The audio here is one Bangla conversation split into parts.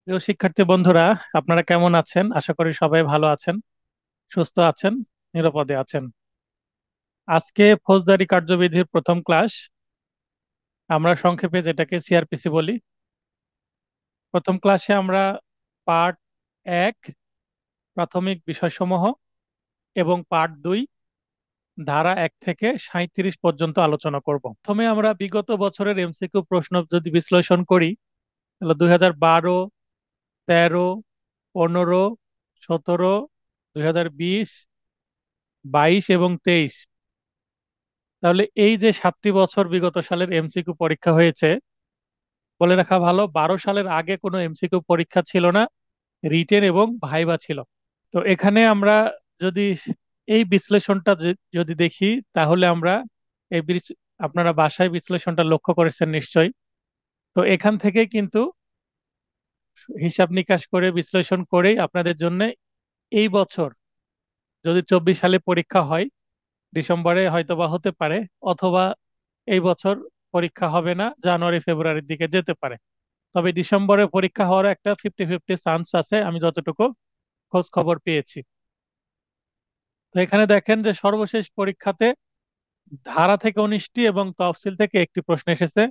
প্রিয় শিক্ষার্থী বন্ধুরা, আপনারা কেমন আছেন? আশা করি সবাই ভালো আছেন, সুস্থ আছেন, নিরাপদে আছেন। আজকে ফৌজদারি কার্যবিধির প্রথম ক্লাস। আমরা সংক্ষেপে যেটাকে সিআরপিসি বলি। প্রথম ক্লাসে আমরা পার্ট 1 প্রাথমিক বিষয়সমূহ এবং পার্ট 2 ধারা 1 থেকে 37 পর্যন্ত আলোচনা করব। প্রথমে আমরা বিগত বছরের এমসিকিউ প্রশ্ন যদি বিশ্লেষণ করি, তাহলে 2012, 13, 15, 17, 2020, 22 এবং 23, তাহলে এই যে 7টি বছর বিগত সালের এমসিকিউ পরীক্ষা হয়েছে, বলে রাখা ভালো 12 সালের আগে কোনো এমসিকিউ পরীক্ষা ছিল না, রিটেন এবং ভাইবা ছিল। তো এখানে আমরা যদি এই বিশ্লেষণটা যদি দেখি, তাহলে আমরা আপনারা বাসায় বিশ্লেষণটা লক্ষ্য করেছেন নিশ্চয়ই। তো এখান থেকে কিন্তু হিসাব নিকাশ করে বিশ্লেষণ করেই আপনাদের জন্য এই বছর যদি 24 সালে পরীক্ষা হয়, ডিসেম্বরে হয়তোবা হতে পারে, অথবা এই বছর পরীক্ষা হবে না, জানুয়ারি ফেব্রুয়ারির দিকে যেতে পারে। তবে ডিসেম্বরে পরীক্ষা হওয়ার একটা 50-50 চান্স আছে, আমি যতটুকু খোঁজ খবর পেয়েছি। তো এখানে দেখেন যে সর্বশেষ পরীক্ষাতে ধারা থেকে 19টি এবং তফসিল থেকে একটি প্রশ্ন এসেছে।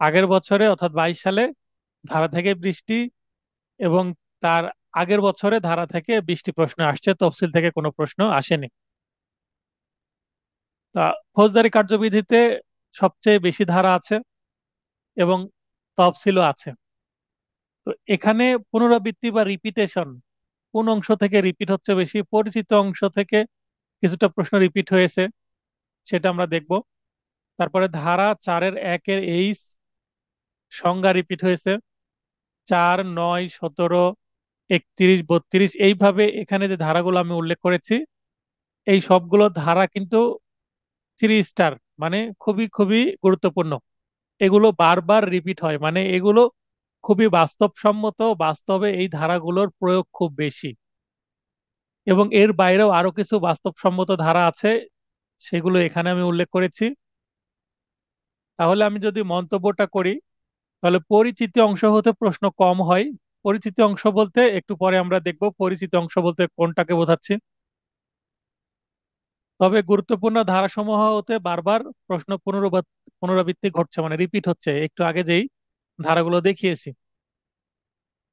আগের বছরে অর্থাৎ 22 সালে ধারা থেকে 20টি, এবং তার আগের বছরে ধারা থেকে 20টি প্রশ্ন আসছে, তফসিল থেকে কোনো প্রশ্ন আসেনি। তা ফৌজদারি কার্যবিধিতে সবচেয়ে বেশি ধারা আছে এবং তফসিলও আছে। তো এখানে পুনরাবৃত্তি বা রিপিটেশন, কোন অংশ থেকে রিপিট হচ্ছে বেশি, পরিচিত অংশ থেকে কিছুটা প্রশ্ন রিপিট হয়েছে, সেটা আমরা দেখব। তারপরে ধারা 4-1 এইচ সংজ্ঞা রিপিট হয়েছে, 4, 9, 17, 31, 32, এইভাবে এখানে যে ধারাগুলো আমি উল্লেখ করেছি, এই সবগুলো ধারা কিন্তু 3 স্টার, মানে খুবই খুবই গুরুত্বপূর্ণ। এগুলো বারবার রিপিট হয়, মানে এগুলো খুবই বাস্তবসম্মত, বাস্তবে এই ধারাগুলোর প্রয়োগ খুব বেশি। এবং এর বাইরেও আরো কিছু বাস্তবসম্মত ধারা আছে, সেগুলো এখানে আমি উল্লেখ করেছি। তাহলে আমি যদি মন্তব্যটা করি, তাহলে পরিচিতি অংশ হতে প্রশ্ন কম হয়। পরিচিতি অংশ বলতে একটু পরে আমরা দেখব পরিচিতি অংশ বলতে কোনটাকে বোঝাচ্ছি। তবে গুরুত্বপূর্ণ ধারাসমূহ হতে বারবার প্রশ্ন পুনরাবৃত্তি ঘটছে, মানে রিপিট হচ্ছে, একটু আগে যেই ধারাগুলো দেখিয়েছি।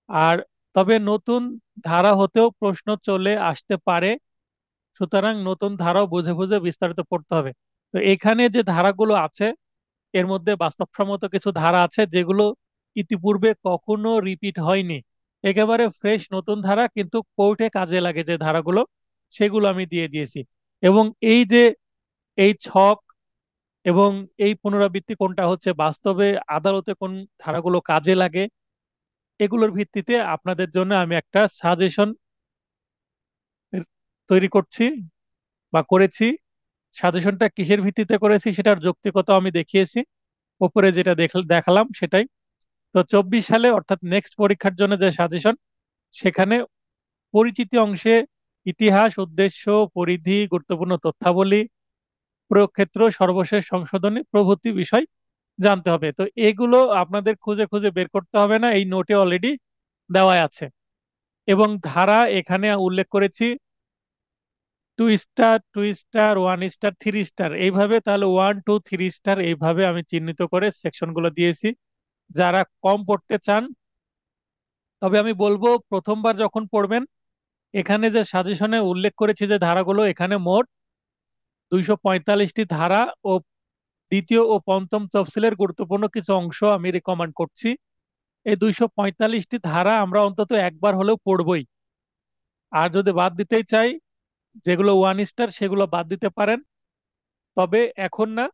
আর তবে নতুন ধারা হতেও প্রশ্ন চলে আসতে পারে, সুতরাং নতুন ধারাও বুঝে বুঝে বিস্তারিত পড়তে হবে। তো এখানে যে ধারাগুলো আছে, এর মধ্যে বাস্তবসম্মত কিছু ধারা আছে যেগুলো ইতিপূর্বে কখনো রিপিট হয়নি, একেবারে ফ্রেশ নতুন ধারা, কিন্তু কোর্টে কাজে লাগে যে ধারাগুলো, সেগুলো আমি দিয়ে দিয়েছি। এবং এই যে এই ছক এবং এই পুনরাবৃত্তি কোনটা হচ্ছে বাস্তবে আদালতে কোন ধারাগুলো কাজে লাগে, এগুলোর ভিত্তিতে আপনাদের জন্য আমি একটা সাজেশন তৈরি করছি বা করেছি। সাজেশনটা কিসের ভিত্তিতে করেছি সেটার যৌক্তিকতা আমি দেখিয়েছি, উপরে যেটা দেখালাম সেটাই। তো 24 সালে অর্থাৎ নেক্সট পরীক্ষার জন্য যে সাজেশন, সেখানে পরিচিতি অংশে ইতিহাস, উদ্দেশ্য, পরিধি, গুরুত্বপূর্ণ তথ্যাবলী, প্রয়োগ ক্ষেত্র, সর্বশেষ সংশোধনী প্রভৃতি বিষয় জানতে হবে। তো এগুলো আপনাদের খুঁজে খুঁজে বের করতে হবে না, এই নোটে অলরেডি দেওয়া আছে। এবং ধারা এখানে উল্লেখ করেছি 2 স্টার, 2 স্টার, 1 স্টার, 3 স্টার, এইভাবে। তাহলে 1, 2, 3 স্টার এইভাবে আমি চিহ্নিত করে সেকশনগুলো দিয়েছি যারা কম পড়তে চান। তবে আমি বলবো প্রথমবার যখন পড়বেন, এখানে যে সাজেশনে উল্লেখ করেছি যে ধারাগুলো, এখানে মোট 245টি ধারা ও দ্বিতীয় ও পঞ্চম তফসিলের গুরুত্বপূর্ণ কিছু অংশ আমি রেকমেন্ড করছি। এই 245টি ধারা আমরা অন্তত একবার হলেও পড়বই। আর যদি বাদ দিতেই চাই, যেগুলো 1 স্টার সেগুলো বাদ দিতে পারেন, তবে এখন না,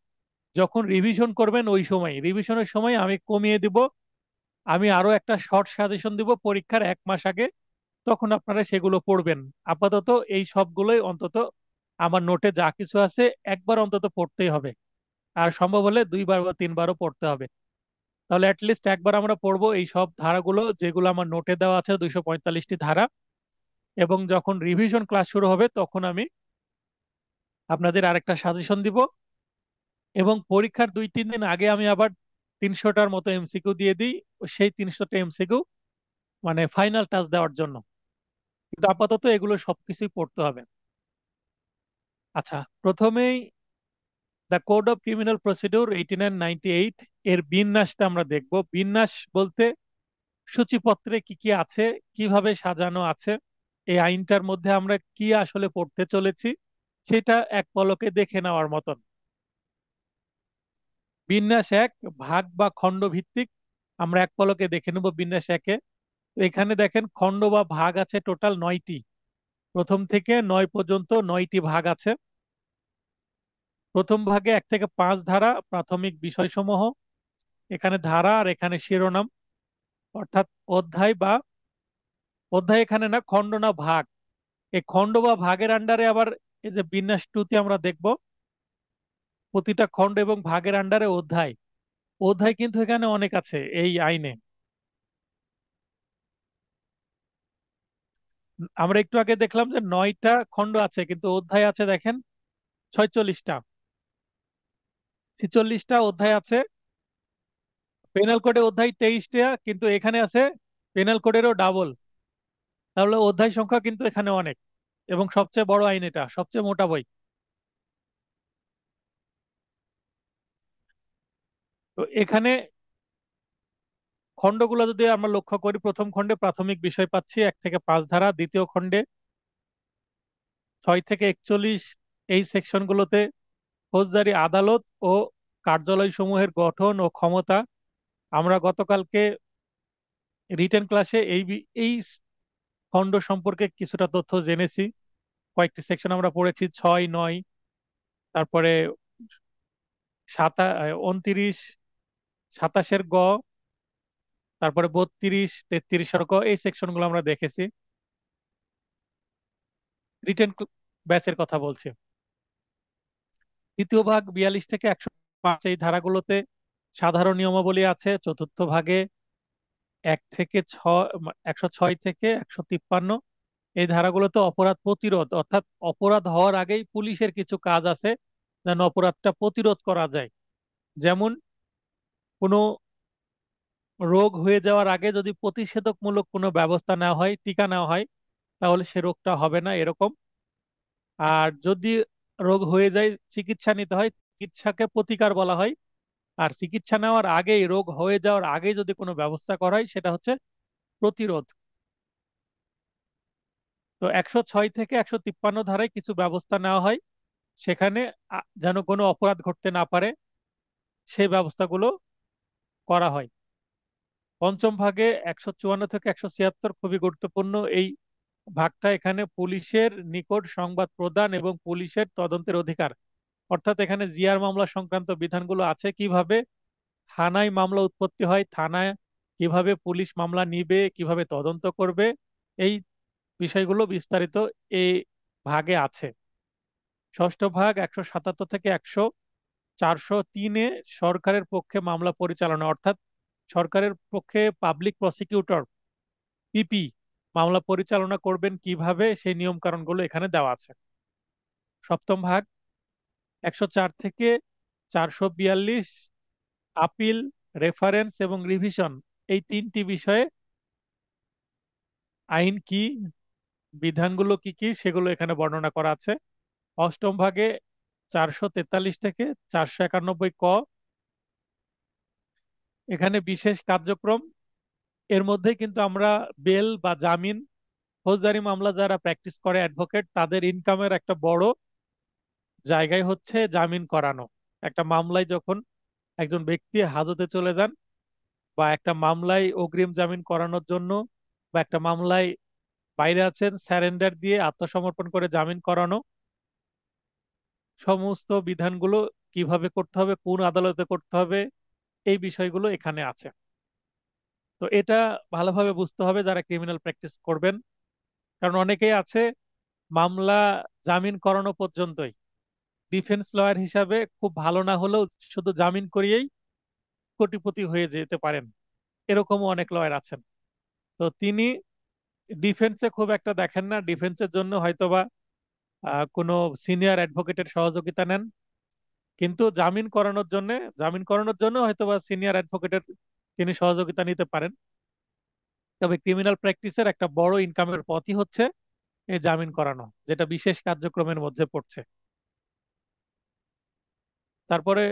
যখন রিভিশন করবেন ওই সময়, রিভিশনের সময় আমি কমিয়ে দিব। আমি আরো একটা শর্ট সাজেশন দিব পরীক্ষার 1 মাস আগে, তখন আপনারা সেগুলো পড়বেন। আপাতত এই সবগুলোই অন্তত আমার নোটে যা কিছু আছে একবার অন্তত পড়তেই হবে, আর সম্ভব হলে 2বার বা 3বারও পড়তে হবে। তাহলে অ্যাটলিস্ট একবার আমরা পড়বো এই সব ধারাগুলো যেগুলো আমার নোটে দেওয়া আছে, 245টি ধারা। এবং যখন রিভিশন ক্লাস শুরু হবে তখন আমি আপনাদের আরেকটা সাজেশন দিব। এবং পরীক্ষার 2-3 দিন আগে আমি আবার 300টার মতো এমসিকিউ দিয়ে দিই, সেই 300টা এমসিকিউ মানে ফাইনাল টাচ দেওয়ার জন্য। কিন্তু আপাতত এগুলো সবকিছুই পড়তে হবে। আচ্ছা, প্রথমেই the code of criminal procedure 1898 এর বিন্যাসটা আমরা দেখব। বিন্যাস বলতে সূচিপত্রে কি কি আছে, কিভাবে সাজানো আছে, এই আইনটার মধ্যে আমরা কি আসলে পড়তে চলেছি সেটা এক পলকে দেখে নেওয়ার মতন। বিন্যাস এক, ভাগ বা খণ্ড ভিত্তিক। আমরা এক পলকে দেখে নেব বিন্যাস একে। তো এখানে দেখেন খণ্ড বা ভাগ আছে টোটাল 9টি। প্রথম থেকে 9 পর্যন্ত 9টি ভাগ আছে। প্রথম ভাগে 1 থেকে 5 ধারা প্রাথমিক বিষয়সমূহ, এখানে ধারা আর এখানে শিরোনাম, অর্থাৎ অধ্যায় বা অধ্যায় এখানে না, খণ্ড না ভাগ। এই খণ্ড বা ভাগের আন্ডারে আবার এই যে বিন্যাস টুতে আমরা দেখব প্রতিটা খণ্ড এবং ভাগের আন্ডারে অধ্যায়। অধ্যায় কিন্তু এখানে অনেক আছে এই আইনে। আমরা একটু আগে দেখলাম যে 9টা খণ্ড আছে, কিন্তু অধ্যায় আছে দেখেন 46টা, 46টা অধ্যায় আছে। পেনাল কোডে অধ্যায় 23টা, কিন্তু এখানে আছে পেনাল কোডেরও ডাবল। তাহলে অধ্যায় সংখ্যা কিন্তু এখানে অনেক, এবং সবচেয়ে বড় আইন, এটা সবচেয়ে মোটা বই। তো এখানে খণ্ডগুলো যদি আমরা লক্ষ্য করি, প্রথম খণ্ডে প্রাথমিক বিষয় পাচ্ছি 1 থেকে 5 ধারা, দ্বিতীয় খণ্ডে 6 থেকে 41, এই সেকশনগুলোতে ফৌজদারি আদালত ও কার্যালয় সমূহের গঠন ও ক্ষমতা। আমরা গতকালকে রিটেন ক্লাসে এই খণ্ড সম্পর্কে কিছুটা তথ্য জেনেছি। কয়েকটি সেকশন আমরা পড়েছি, 6, 9, তারপরে 29, 27-এর গ, তারপরে 32, 33-এর গ, এই সেকশনগুলো আমরা দেখেছি। রিটেন ব্যাচের কথা বলছি। দ্বিতীয় ভাগ 42 থেকে 105, এই ধারাগুলোতে সাধারণ নিয়মাবলী আছে। চতুর্থ ভাগে 106 থেকে 153, এই ধারাগুলোতে অপরাধ প্রতিরোধ, অর্থাৎ অপরাধ হওয়ার আগেই পুলিশের কিছু কাজ আছে যেন অপরাধটা প্রতিরোধ করা যায়। যেমন কোনো রোগ হয়ে যাওয়ার আগে যদি প্রতিষেধকমূলক কোনো ব্যবস্থা নেওয়া হয়, টিকা নেওয়া হয়, তাহলে সে রোগটা হবে না, এরকম। আর যদি রোগ হয়ে যায় চিকিৎসা নিতে হয়, চিকিৎসাকে প্রতিকার বলা হয়। আর চিকিৎসা নেওয়ার আগেই, রোগ হয়ে যাওয়ার আগেই যদি কোনো ব্যবস্থা করা হয় সেটা হচ্ছে প্রতিরোধ। তো 106 থেকে 153 ধারায় কিছু ব্যবস্থা নেওয়া হয়, সেখানে যেন কোনো অপরাধ ঘটতে না পারে সেই ব্যবস্থাগুলো করা হয়। পঞ্চম ভাগে 154 থেকে 176 খুবই গুরুত্বপূর্ণ এই ভাগটা। এখানে পুলিশের নিকট সংবাদ প্রদান এবং পুলিশের তদন্তের অধিকার, অর্থাৎ এখানে জিআর মামলা সংক্রান্ত বিধানগুলো আছে। কিভাবে থানায় মামলা উৎপত্তি হয়, থানায় কিভাবে পুলিশ মামলা নিবে, কিভাবে তদন্ত করবে, এই বিষয়গুলো বিস্তারিত এই ভাগে আছে। ষষ্ঠ ভাগ 177 থেকে 403-এ সরকারের পক্ষে মামলা পরিচালনা, অর্থাৎ সরকারের পক্ষে পাবলিক প্রসিকিউটর, পিপি, মামলা পরিচালনা করবেন কিভাবে, সেই নিয়ম কানুনগুলো এখানে দেওয়া আছে। সপ্তম ভাগ 104 থেকে 442, আপিল, রেফারেন্স এবং রিভিশন, এই 3টি বিষয়ে আইন কি, বিধানগুলো কি কি, সেগুলো এখানে বর্ণনা করা আছে। অষ্টম ভাগে 443 থেকে 491 ক, এখানে বিশেষ কার্যক্রম। এর মধ্যে কিন্তু আমরা বেল বা জামিন, ফৌজদারি মামলা যারা প্র্যাকটিস করে অ্যাডভোকেট, তাদের ইনকামের একটা বড় জায়গায় হচ্ছে জামিন করানো। একটা মামলায় যখন একজন ব্যক্তি হাজতে চলে যান, বা একটা মামলায় অগ্রিম জামিন করানোর জন্য, বা একটা মামলায় বাইরে আছেন, স্যারেন্ডার দিয়ে আত্মসমর্পণ করে জামিন করানো, সমস্ত বিধানগুলো কিভাবে করতে হবে, কোন আদালতে করতে হবে, এই বিষয়গুলো এখানে আছে। তো এটা ভালোভাবে বুঝতে হবে যারা ক্রিমিনাল প্র্যাকটিস করবেন। কারণ অনেকেই আছে মামলা জামিন করানো পর্যন্তই, ডিফেন্স লয়ার হিসাবে খুব ভালো না হলেও শুধু জামিন করিয়েই কোটিপতি হয়ে যেতে পারেন, এরকমও অনেক লয়ার আছেন। তো তিনি ডিফেন্সে খুব একটা দেখেন না, ডিফেন্সের জন্য হয়তোবা কোনো সিনিয়র অ্যাডভোকেটের সহযোগিতা নেন, কিন্তু জামিন করানোর জন্য হয়তো বা সিনিয়র অ্যাডভোকেটের তিনি সহযোগিতা নিতে পারেন। তবে ক্রিমিনাল প্র্যাকটিসের একটা বড় ইনকামের পথই হচ্ছে এই জামিন করানো, যেটা বিশেষ কার্যক্রমের মধ্যে পড়ছে। তারপরে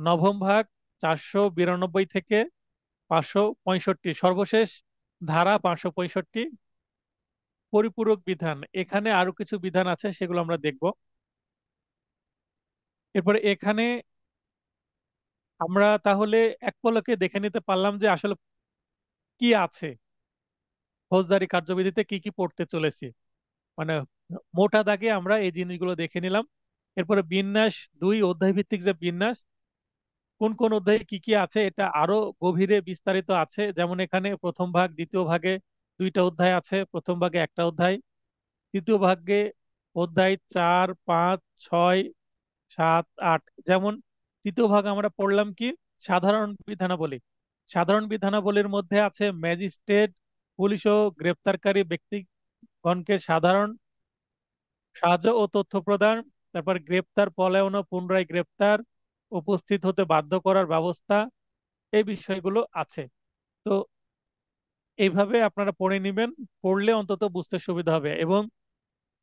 নবম ভাগ 492 থেকে 565, সর্বশেষ ধারা 565, পরিপূরক বিধান। এখানে আরো কিছু বিধান আছে, সেগুলো আমরা দেখব। এরপরে এখানে আমরা তাহলে এক পলকে দেখে নিতে পারলাম যে আসলে কি আছে, ফৌজদারি কার্যবিধিতে কি কি পড়তে চলেছি। মানে মোটা দাগে আমরা এই জিনিসগুলো দেখে নিলাম। এরপরে বিন্যাস 2, অধ্যায় ভিত্তিক যে বিন্যাস, কোন কোন অধ্যায়ে কি কি আছে এটা আরো গভীরে বিস্তারিত আছে। যেমন এখানে প্রথম ভাগ দ্বিতীয় ভাগে দুইটা অধ্যায় আছে, প্রথম ভাগে একটা অধ্যায়, তৃতীয় ভাগে অধ্যায় 4, 5, 6, 7, 8। যেমন তৃতীয় ভাগ আমরা পড়লাম কি, সাধারণ বিধানাবলী। সাধারণ বিধানাবলীর মধ্যে আছে ম্যাজিস্ট্রেট, পুলিশ ও গ্রেপ্তারকারী ব্যক্তিগণকে সাধারণ সাহায্য ও তথ্য প্রদান, তারপর গ্রেপ্তার, পলায়ন ও পুনরায় গ্রেপ্তার, উপস্থিত হতে বাধ্য করার ব্যবস্থা, এই বিষয়গুলো আছে। তো এইভাবে আপনারা পড়ে নেবেন, পড়লে অন্তত বুঝতে সুবিধা হবে। এবং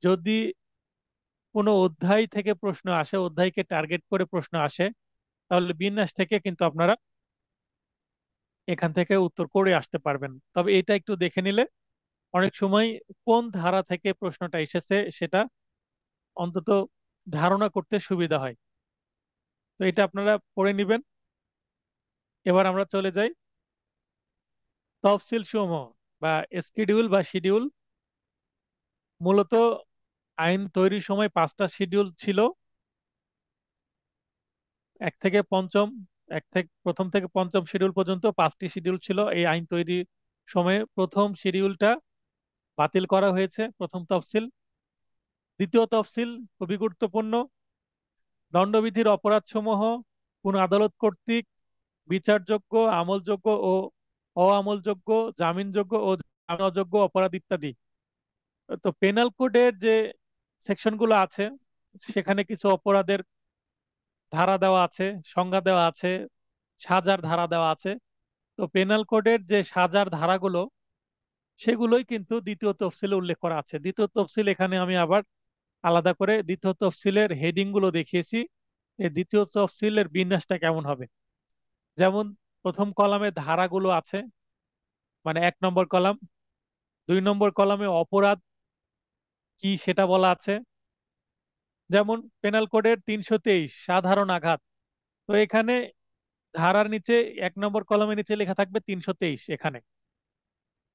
যদি কোনো অধ্যায় থেকে প্রশ্ন আসে, অধ্যায়কে টার্গেট করে প্রশ্ন আসে, তাহলে বিন্যাস থেকে কিন্তু আপনারা এখান থেকে উত্তর করে আসতে পারবেন। তবে এটা একটু দেখে নিলে অনেক সময় কোন ধারা থেকে প্রশ্নটা এসেছে সেটা অন্তত ধারণা করতে সুবিধা হয়। তো এটা আপনারা পড়ে নেবেন। এবার আমরা চলে যাই তফসিল সমূহ বা স্কেডিউল বা শিডিউল। মূলত আইন তৈরির সময় 5টা শিডিউল ছিল। এক থেকে পঞ্চম এক থেকে প্রথম থেকে পঞ্চম শিডিউল পর্যন্ত 5টি শিডিউল ছিল এই আইন তৈরির সময়ে। প্রথম শিডিউলটা বাতিল করা হয়েছে, প্রথম তফসিল। দ্বিতীয় তফসিল খুবই গুরুত্বপূর্ণ। দণ্ডবিধির অপরাধসমূহ কোন আদালত কর্তৃক বিচারযোগ্য, আমলযোগ্য ও অআমলযোগ্য, জামিনযোগ্য ও জামিন অযোগ্য অপরাধ ইত্যাদি। তো পেনাল কোডের যে সেকশনগুলো আছে, সেখানে কিছু অপরাধের ধারা দেওয়া আছে, সংজ্ঞা দেওয়া আছে, সাজার ধারা দেওয়া আছে। তো পেনাল কোডের যে সাজার ধারাগুলো, সেগুলোই কিন্তু দ্বিতীয় তফসিলে উল্লেখ করা আছে। দ্বিতীয় তফসিল এখানে আমি আবার আলাদা করে দ্বিতীয় তফসিলের হেডিং গুলো দেখিয়েছি। এই দ্বিতীয় তফসিলের বিন্যাসটা কেমন হবে। যেমন প্রথম কলামে ধারাগুলো আছে, মানে 1 নম্বর কলাম। 2 নম্বর কলামে অপরাধ কি সেটা বলা আছে। যেমন পেনাল কোডের 323 সাধারণ আঘাত। তো এখানে ধারার নিচে 1 নম্বর কলামের নিচে লেখা থাকবে 323 এখানে,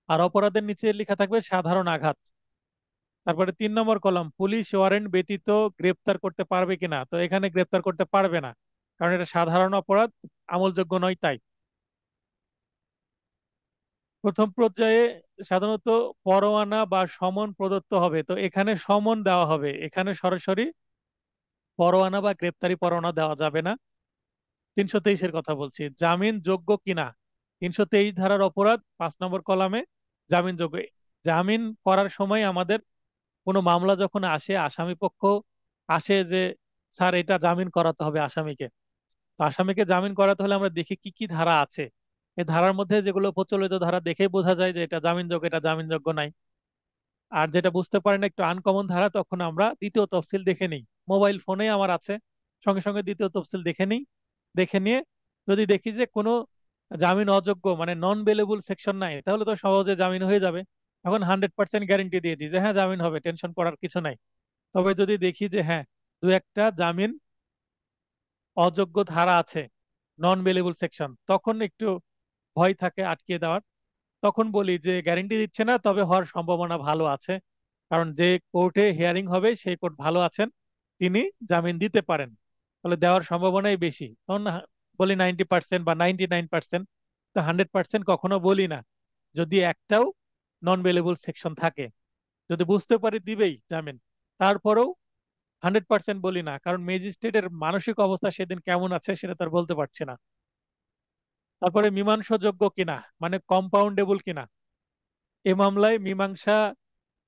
আর অপরাধের নিচে লেখা থাকবে সাধারণ আঘাত। তারপরে 3 নম্বর কলাম, পুলিশ ওয়ারেন্ট ব্যতীত গ্রেপ্তার করতে পারবে কিনা। তো এখানে গ্রেপ্তার করতে পারবে না, কারণ এটা সাধারণ অপরাধ, আমলযোগ্য নয় তাই। প্রথম পর্যায়ে সাধারণত পরোয়ানা বা সমন প্রদত্ত হবে। তো এখানে সমন দেওয়া হবে, এখানে সরাসরি পরোয়ানা বা গ্রেপ্তারি পরোয়ানা দেওয়া যাবে না। 323-এর কথা বলছি। জামিন যোগ্য কিনা, 323 ধারার অপরাধ 5 নম্বর কলামে জামিন যোগ্য। জামিন করার সময় আমাদের কোনো মামলা যখন আসে, আসামি পক্ষ আসে যে স্যার এটা জামিন করাতে হবে আসামিকে। তো আসামিকে জামিন করাতে হলে আমরা দেখি কি কি ধারা আছে। এই ধারার মধ্যে যেগুলো প্রচলিত ধারা দেখেই বোঝা যায় যে এটা জামিনযোগ্য, এটা জামিনযোগ্য নাই। আর যেটা বুঝতে পারি না, একটু আনকমন ধারা, তখন আমরা দ্বিতীয় তফসিল দেখে নিই। মোবাইল ফোনেই আমার আছে, সঙ্গে সঙ্গে দ্বিতীয় তফসিল দেখে নিই। দেখে নিয়ে যদি দেখি যে কোনো জামিন অযোগ্য মানে নন বেলেবল সেকশন নাই, তাহলে তো সহজে জামিন হয়ে যাবে। তখন 100% গ্যারেন্টি দিয়ে দিই যে হ্যাঁ জামিন হবে, টেনশন করার কিছু নাই। তবে যদি দেখি যে হ্যাঁ দু একটা জামিন অযোগ্য ধারা আছে, নন বেলেবল সেকশন, তখন একটু ভয় থাকে আটকে দেওয়ার। তখন বলি যে গ্যারেন্টি দিচ্ছে না, তবে হওয়ার সম্ভাবনা ভালো আছে, কারণ যে কোর্টে হিয়ারিং হবে সেই কোর্ট ভালো আছেন, তিনি জামিন দিতে পারেন, তাহলে দেওয়ার সম্ভাবনাই বেশি। তখন বলি 90% বা 99%। তো 100% কখনো বলি না যদি একটাও নন বেলেবল সেকশন থাকে। যদি বুঝতে পারি দিবেই জামিন, তারপরেও 100% বলি না, কারণ ম্যাজিস্ট্রেটের মানসিক অবস্থা সেদিন কেমন আছে সেটা তার বলতে পারছে না। তারপরে মীমাংসাযোগ্য কিনা, মানে কম্পাউন্ডেবল কিনা, এ মামলায় মীমাংসা,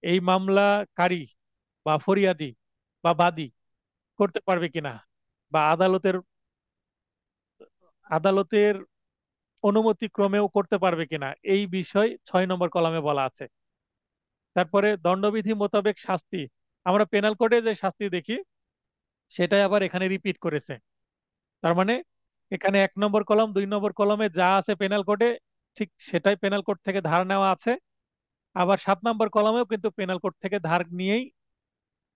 এই মামলাকারী বা ফরিয়াদি বা বাদী করতে পারবে কিনা, বা আদালতের আদালতের অনুমতি ক্রমেও করতে পারবে কিনা এই বিষয় 6 নম্বর কলামে বলা আছে। তারপরে দণ্ডবিধি মোতাবেক শাস্তি, আমরা পেনাল কোডে যে শাস্তি দেখি সেটাই আবার এখানে রিপিট করেছে। তার মানে এখানে 1 নম্বর কলাম 2 নম্বর কলামে যা আছে পেনাল কোডে, ঠিক সেটাই পেনাল কোড থেকে ধার নেওয়া আছে। আবার 7 নম্বর কলামেও কিন্তু পেনাল কোড থেকে ধার নিয়েই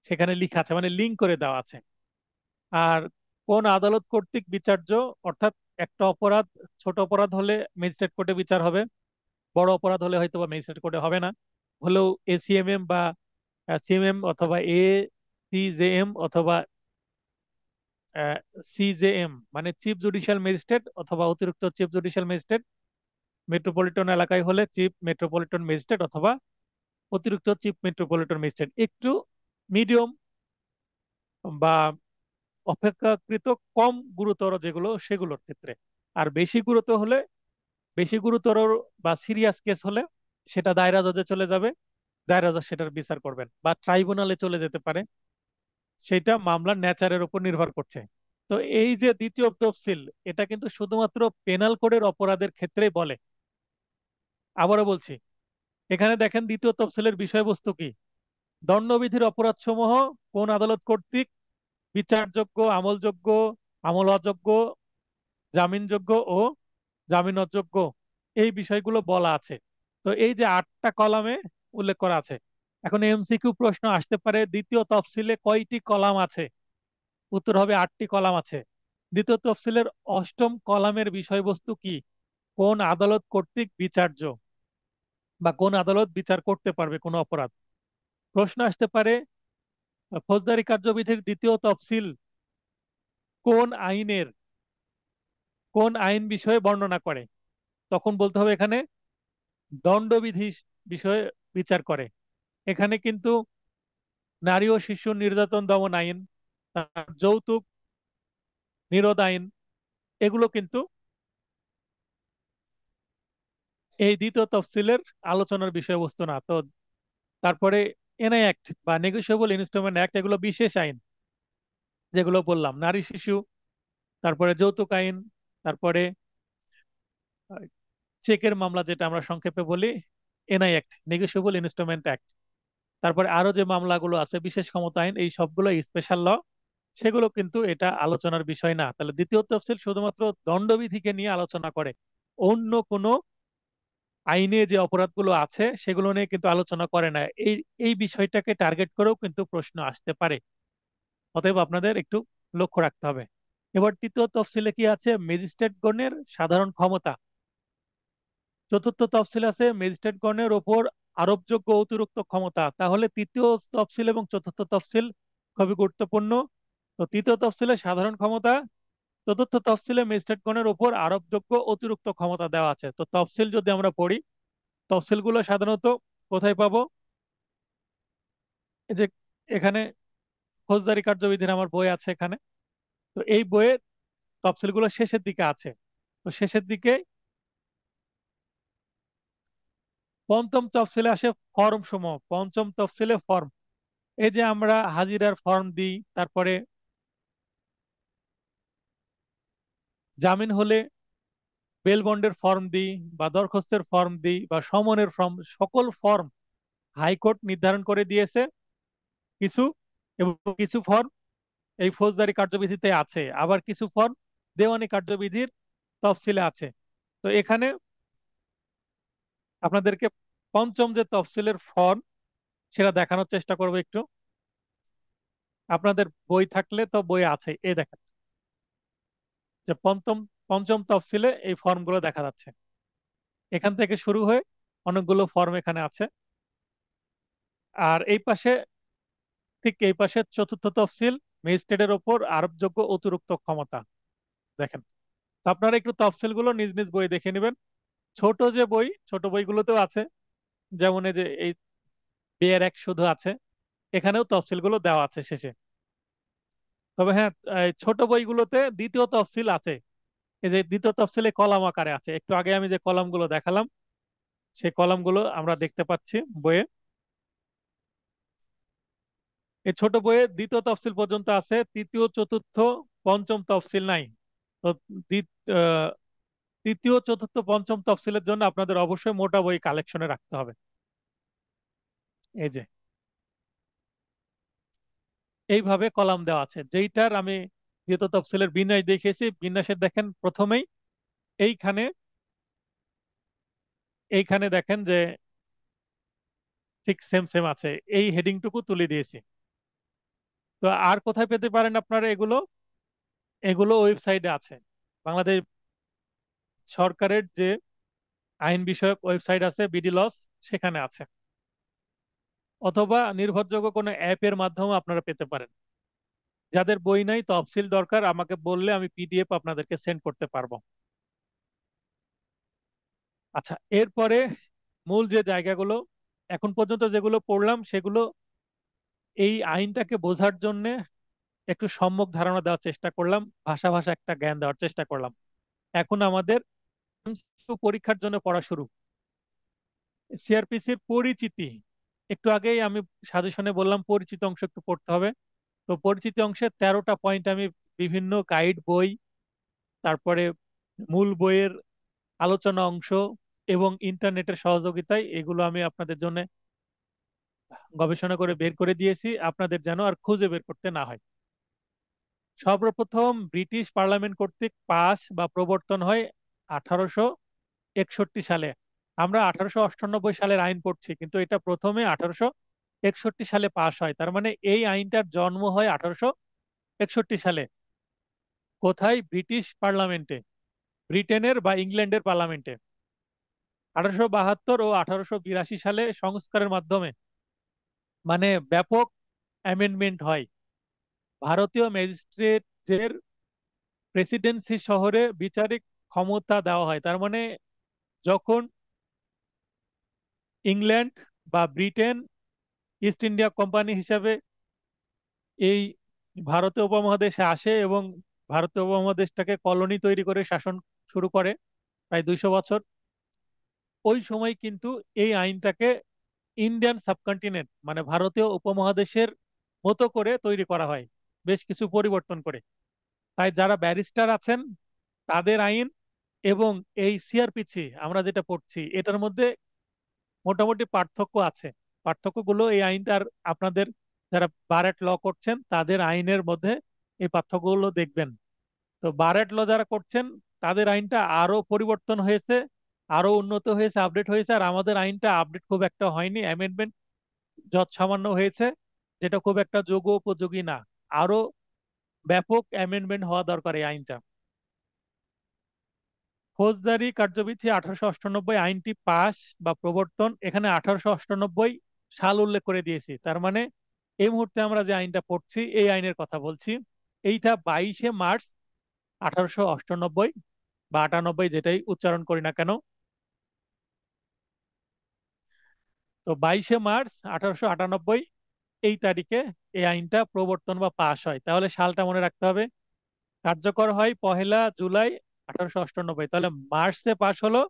সেখানে লেখা আছে, মানে লিঙ্ক করে দেওয়া আছে। আর কোন আদালত কর্তৃক বিচার্য, অর্থাৎ একটা অপরাধ, ছোট অপরাধ হলে ম্যাজিস্ট্রেট কোর্টে বিচার হবে, বড় অপরাধ হলে হয়তো বা ম্যাজিস্ট্রেট কোর্টে হবে না, হলেও এসিএমএম বা সিএমএম অথবা সিজেএম অথবা সিজেএম, মানে চিফ জুডিশিয়াল ম্যাজিস্ট্রেট অথবা অতিরিক্ত চিফ জুডিশিয়াল ম্যাজিস্ট্রেট, মেট্রোপলিটন এলাকায় হলে চিফ মেট্রোপলিটন ম্যাজিস্ট্রেট অথবা অতিরিক্ত চিফ মেট্রোপলিটন ম্যাজিস্ট্রেট, একটু মিডিয়াম বা অপেক্ষাকৃত কম গুরুতর যেগুলো সেগুলোর ক্ষেত্রে। আর বেশি গুরুতর হলে, বেশি গুরুতর বা সিরিয়াস কেস হলে সেটা দায়রা জজে চলে যাবে, দায়রা জজ সেটার বিচার করবেন বা ট্রাইব্যুনালে চলে যেতে পারে, সেটা মামলার নেচারের উপর নির্ভর করছে। তো এই যে দ্বিতীয় তফসিল, এটা কিন্তু শুধুমাত্র পেনাল কোডের অপরাধের ক্ষেত্রেই বলে। আবারও বলছি, এখানে দেখেন দ্বিতীয় তফসিলের বিষয়বস্তু কি: দণ্ডবিধির অপরাধসমূহ কোন আদালত কর্তৃক বিচারযোগ্য, আমলযোগ্য, আমল অযোগ্য, জামিনযোগ্য ও জামিন অযোগ্য, এই বিষয়গুলো বলা আছে। তো এই যে 8টা কলামে উল্লেখ করা আছে। এখন এমসিকিউ প্রশ্ন আসতে পারে, দ্বিতীয় তফসিলে কয়টি কলাম আছে? উত্তর হবে 8টি কলাম আছে। দ্বিতীয় তফসিলের 8ম কলামের বিষয়বস্তু কি? কোন আদালত কর্তৃক বিচার্য বা কোন আদালত বিচার করতে পারবে কোনো অপরাধ। প্রশ্ন আসতে পারে, ফৌজদারি কার্যবিধির দ্বিতীয় তফসিল কোন আইনের, কোন আইন বিষয়ে বর্ণনা করে? তখন বলতে হবে এখানে দণ্ডবিধি বিষয়ে বিচার করে। এখানে কিন্তু নারী ও শিশু নির্যাতন দমন আইন, যৌতুক নিরোধ আইন, এগুলো কিন্তু এই দ্বিতীয় তফসিলের আলোচনার বিষয়বস্তু না। তো তারপরে এনআই অ্যাক্ট বা নেগোশিয়েবল ইনস্ট্রুমেন্ট অ্যাক্ট, এগুলো বিশেষ আইন, যেগুলো বললাম নারী শিশু, তারপরে যৌতুক আইন, তারপরে চেকের মামলা যেটা আমরা সংক্ষেপে বলি NI act, negotiable instrument act. তারপরে আরো যে মামলাগুলো আছে বিশেষ ক্ষমতা আইন, এই সবগুলো স্পেশাল ল, সেগুলো কিন্তু এটা আলোচনার বিষয় না। তাহলে দ্বিতীয় তফসিল শুধুমাত্র দণ্ডবিধিকে নিয়ে আলোচনা করে, অন্য কোনো আইনে যে অপরাধগুলো আছে সেগুলো নিয়ে কিন্তু আলোচনা করে না। এই এই বিষয়টাকে টার্গেট করেও কিন্তু প্রশ্ন আসতে পারে, অতএব আপনাদের একটু লক্ষ্য রাখতে হবে। এবার তৃতীয় তফসিলে কি আছে? ম্যাজিস্ট্রেটগণের সাধারণ ক্ষমতা। চতুর্থ তফসিল আছে ম্যাজিস্ট্রেটগণের ওপর আরোপযোগ্য অতিরিক্ত ক্ষমতা। তাহলে তৃতীয় তফসিল এবং চতুর্থ তফসিল খুবই গুরুত্বপূর্ণ। তো তৃতীয় তফসিলে সাধারণ ক্ষমতা, চতুর্থ তফসিলে ম্যাজিস্ট্রেটগণের ওপর আরোপযোগ্য অতিরিক্ত ক্ষমতা দেওয়া আছে। তো তফসিল যদি আমরা পড়ি, তফসিলগুলো সাধারণত কোথায় পাবো? এই যে এখানে ফৌজদারি কার্যবিধির আমার বই আছে এখানে। তো এই বইয়ে তফসিলগুলো শেষের দিকে আছে। তো শেষের দিকে পঞ্চম তফসিলে আসে ফর্ম সমূহ। পঞ্চম তফসিলে ফর্ম, এই যে আমরা হাজিরার ফর্ম দিই, তারপরে জামিন হলে বেল বন্ডের ফর্ম দিই, বা দরখাস্তের ফর্ম দিই, বা সমনের ফর্ম, সকল ফর্ম হাইকোর্ট নির্ধারণ করে দিয়েছে কিছু, এবং কিছু ফর্ম এই ফৌজদারি কার্যবিধিতে আছে, আবার কিছু ফর্ম দেওয়ানি কার্যবিধির তফসিলে আছে। তো এখানে আপনাদেরকে পঞ্চম যে তফসিলের ফর্ম সেটা দেখানোর চেষ্টা করবো একটু। আপনাদের বই থাকলে তো বই আছে, এই দেখেন যে পঞ্চম পঞ্চম তফসিলে এই ফর্মগুলো দেখা যাচ্ছে। এখান থেকে শুরু হয়ে অনেকগুলো ফর্ম এখানে আছে। আর এই পাশে, ঠিক এই পাশে চতুর্থ তফসিল, ম্যাজিস্ট্রেটের ওপর আরোপযোগ্য অতিরিক্ত ক্ষমতা। দেখেন, তো আপনারা একটু তফসিলগুলো নিজ নিজ বই দেখে নেবেন। ছোট যে বই, ছোট বইগুলোতেও আছে, যেমন এই যে এই বিয়ের এক শুধু আছে, এখানেও তফসিলগুলো দেওয়া আছে শেষে। তবে হ্যাঁ, এই ছোট বইগুলোতে দ্বিতীয় তফসিল আছে। এই যে দ্বিতীয় তফসিলে কলাম আকারে আছে, একটু আগে আমি যে কলামগুলো দেখালাম সেই কলামগুলো আমরা দেখতে পাচ্ছি বইয়ে। এই ছোট বইয়ে দ্বিতীয় তফসিল পর্যন্ত আছে, তৃতীয় চতুর্থ পঞ্চম তফসিল নাই। তো আহ, তৃতীয় চতুর্থ পঞ্চম তফসিলের জন্য আপনাদের অবশ্যই মোটা বই কালেকশনে রাখতে হবে। এই যে এইভাবে কলাম দেওয়া আছে, যেইটার আমি দ্বিতীয় তফসিলের বিন্যাস দেখিয়েছি। বিন্যাসের দেখেন প্রথমেই এইখানে এইখানে দেখেন যে ঠিক সেম সেম আছে, এই হেডিংটুকু তুলে দিয়েছি। তো আর কোথায় পেতে পারেন আপনারা এগুলো? এগুলো ওয়েবসাইটে আছে, বাংলাদেশ সরকারের যে আইন বিষয়ক ওয়েবসাইট আছে বিডি লস, সেখানে আছে। অথবা নির্ভরযোগ্য কোনো অ্যাপের মাধ্যমে আপনারা পেতে পারেন। যাদের বই নাই, তফসিল দরকার, আমাকে বললে আমি পিডিএফ আপনাদেরকে সেন্ড করতে পারবো। আচ্ছা, এরপরে মূল যে জায়গাগুলো এখন পর্যন্ত যেগুলো পড়লাম, সেগুলো এই আইনটাকে বোঝার জন্য একটু সম্যক ধারণা দেওয়ার চেষ্টা করলাম, ভাষা ভাষা একটা জ্ঞান দেওয়ার চেষ্টা করলাম। এখন আমাদের পরীক্ষার জন্য পড়া শুরু। সিআরপিসির পরিচিতি, একটু আগেই আমি সাজেশনে বললাম পরিচিত অংশ একটু পড়তে হবে। তো পরিচিত অংশে 13টা পয়েন্ট আমি বিভিন্ন গাইড বই, তারপরে মূল বইয়ের আলোচনা অংশ এবং ইন্টারনেটের সহযোগিতায় এগুলো আমি আপনাদের জন্য গবেষণা করে বের করে দিয়েছি, আপনাদের যেন আর খুঁজে বের করতে না হয়। সর্বপ্রথম ব্রিটিশ পার্লামেন্ট কর্তৃক পাস বা প্রবর্তন হয় 1861 সালে। আমরা 1898 সালের আইন পড়ছি, কিন্তু এটা প্রথমে 1861 সালে পাস হয়। তার মানে এই আইনটার জন্ম হয় 1861 সালে। কোথায়? ব্রিটিশ পার্লামেন্টে, ব্রিটেনের বা ইংল্যান্ডের পার্লামেন্টে। 1872 ও 1882 সালে সংস্কারের মাধ্যমে, মানে ব্যাপক অ্যামেন্ডমেন্ট হয়। ভারতীয় ম্যাজিস্ট্রেটদের প্রেসিডেন্সি শহরে বিচারিক ক্ষমতা দেওয়া হয়। তার মানে যখন ইংল্যান্ড বা ব্রিটেন ইস্ট ইন্ডিয়া কোম্পানি হিসাবে এই ভারতীয় উপমহাদেশে আসে এবং ভারতীয় উপমহাদেশটাকে কলোনি তৈরি করে শাসন শুরু করে প্রায় 200 বছর, ওই সময় কিন্তু এই আইনটাকে ইন্ডিয়ান সাবকন্টিনেন্ট মানে ভারতীয় উপমহাদেশের মতো করে তৈরি করা হয়, বেশ কিছু পরিবর্তন করে। তাই যারা ব্যারিস্টার আছেন তাদের আইন এবং এই সিআরপিসি আমরা যেটা পড়ছি এটার মধ্যে মোটামুটি পার্থক্য আছে। পার্থক্যগুলো এই আইনটার আপনাদের যারা বারেট ল করছেন তাদের আইনের মধ্যে এই পার্থক্যগুলো দেখবেন। তো বারেট ল যারা করছেন তাদের আইনটা আরো পরিবর্তন হয়েছে, আরো উন্নত হয়েছে, আপডেট হয়েছে। আর আমাদের আইনটা আপডেট খুব একটা হয়নি, অ্যামেন্ডমেন্ট যৎ সামান্য হয়েছে, যেটা খুব একটা যোগ্য উপযোগী না। আরো ব্যাপক অ্যামেন্ডমেন্ট হওয়া দরকার এই আইনটা। ফৌজদারি কার্যবিধি 1898 আইনটি পাস বা প্রবর্তন, এখানে 1898 সাল উল্লেখ করে দিয়েছি। তার মানে এই মুহূর্তে আমরা যে আইনটা পড়ছি এই আইনের কথা বলছি। এইটা 22শে মার্চ 1898 বা 98, যেটাই উচ্চারণ করি না কেন। তো 22শে মার্চ 1898 এই তারিখে এই আইনটা প্রবর্তন বা পাশ হয়। তাহলে সালটা মনে রাখতে হবে। কার্যকর হয় 1লা জুলাই 1898। তাহলে মার্চে পাশ হলো,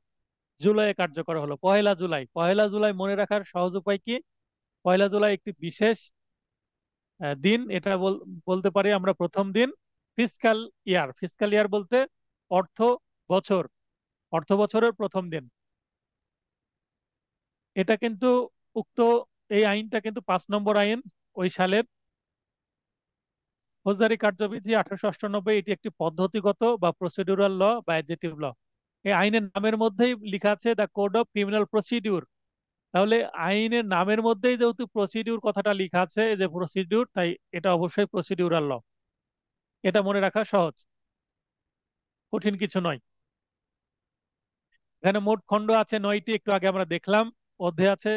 জুলাইয়ে কার্যকর হলো। 1লা জুলাই, 1লা জুলাই মনে রাখার সহজ উপায় কি? 1লা জুলাই একটি বিশেষ দিন। এটা বলতে পারি আমরা প্রথম দিন ফিসকাল ইয়ার। ফিসকাল ইয়ার বলতে অর্থ বছর, অর্থ বছরের প্রথম দিন। এটা কিন্তু উক্ত এই আইনটা কিন্তু 5 নম্বর আইন ওই সালের। ফৌজদারি কার্যবিধি 1898, এটি একটি পদ্ধতিগত বা প্রসিডিউরাল ল বা অ্যাডজেক্টিভ ল। এই আইনের নামের মধ্যেই লেখা আছে the code of criminal procedure. তাহলে আইনের নামের মধ্যেই যেহেতু প্রসিডিউর কথাটা লেখা আছে, যে প্রসিডিউর, তাই এটা অবশ্যই প্রসিডিউরাল ল। এটা মনে রাখা সহজ, কঠিন কিছু নয়। এখানে মোট খণ্ড আছে 9টি, একটু আগে আমরা দেখলাম। অধ্যায় আছে